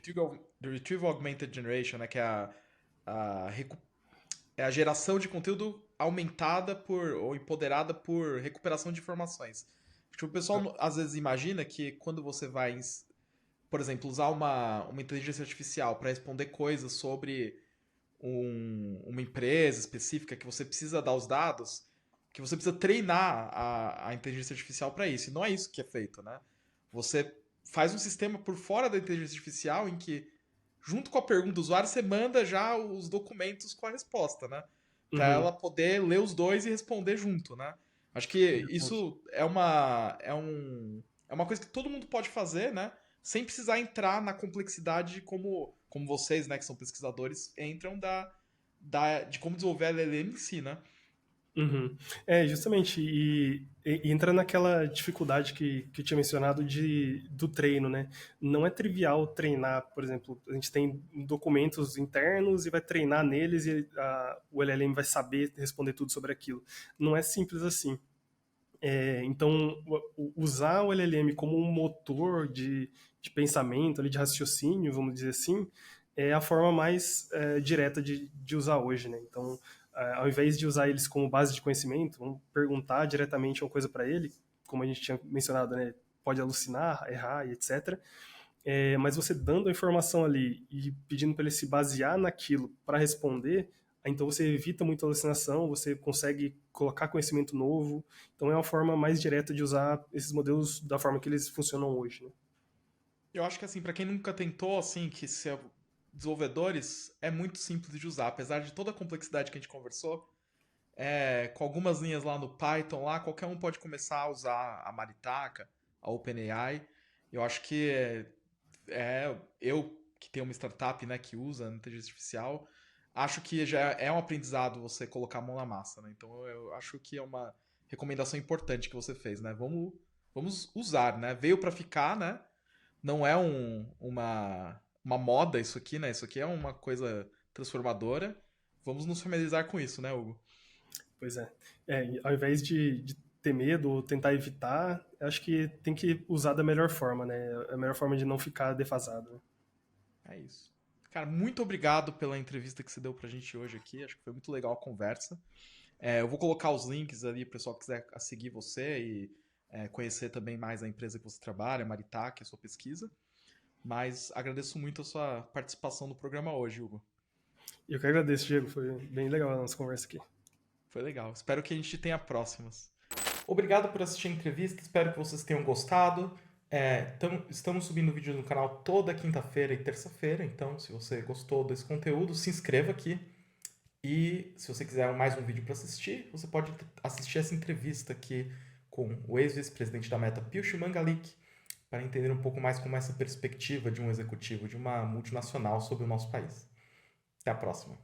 Speaker 3: Retrieval Augmented Generation, né? Que é é a geração de conteúdo aumentada ou empoderada por recuperação de informações. Tipo, o pessoal às vezes imagina que quando você vai, por exemplo, usar uma inteligência artificial para responder coisas sobre uma empresa específica que você precisa dar os dados, que você precisa treinar a inteligência artificial para isso. E não é isso que é feito, né? Você faz um sistema por fora da inteligência artificial em que, junto com a pergunta do usuário, você manda já os documentos com a resposta, né? Para
Speaker 1: Uhum.
Speaker 3: ela poder ler os dois e responder junto, né? Acho que isso é uma coisa que todo mundo pode fazer, né? Sem precisar entrar na complexidade de como como vocês, né, que são pesquisadores, entram de como desenvolver a LLM em si, né?
Speaker 1: Uhum. Justamente, e entra naquela dificuldade que eu tinha mencionado do treino, né? Não é trivial treinar, por exemplo, a gente tem documentos internos e vai treinar neles e o LLM vai saber responder tudo sobre aquilo. Não é simples assim. Então, usar o LLM como um motor de pensamento, ali, de raciocínio, vamos dizer assim, é a forma mais direta de usar hoje, né? Então, ao invés de usar eles como base de conhecimento, vamos perguntar diretamente uma coisa para ele, como a gente tinha mencionado, né? Pode alucinar, errar e etc. Mas você dando a informação ali e pedindo para ele se basear naquilo para responder, então você evita muita alucinação, você consegue colocar conhecimento novo. Então é uma forma mais direta de usar esses modelos da forma que eles funcionam hoje, né?
Speaker 3: Eu acho que assim, para quem nunca tentou, assim, que ser desenvolvedores, é muito simples de usar, apesar de toda a complexidade que a gente conversou. Com algumas linhas lá no Python, lá, qualquer um pode começar a usar a Maritaka, a OpenAI. Eu acho que eu que tenho uma startup, né, que usa inteligência artificial, acho que já é um aprendizado você colocar a mão na massa, né? Então eu acho que é uma recomendação importante que você fez, né? Vamos usar, né? Veio para ficar, né? Não é uma moda isso aqui, né? Isso aqui é uma coisa transformadora. Vamos nos familiarizar com isso, né, Hugo?
Speaker 1: Pois é. E ao invés de ter medo ou tentar evitar, acho que tem que usar da melhor forma, né? É a melhor forma de não ficar defasado, né?
Speaker 3: É isso. Cara, muito obrigado pela entrevista que você deu pra gente hoje aqui. Acho que foi muito legal a conversa. Eu vou colocar os links ali, para o pessoal que quiser seguir você e conhecer também mais a empresa que você trabalha, a Maritake, a sua pesquisa. Mas agradeço muito a sua participação no programa hoje, Hugo.
Speaker 1: E eu que agradeço, Diego. Foi bem legal a nossa conversa aqui.
Speaker 3: Foi legal. Espero que a gente tenha próximas.
Speaker 2: Obrigado por assistir a entrevista, espero que vocês tenham gostado. Estamos subindo vídeo no canal toda quinta-feira e terça-feira, então se você gostou desse conteúdo, se inscreva aqui. E se você quiser mais um vídeo para assistir, você pode assistir essa entrevista aqui com o ex-vice-presidente da Meta, Piyush Mangalik, para entender um pouco mais como é essa perspectiva de um executivo de uma multinacional sobre o nosso país. Até a próxima.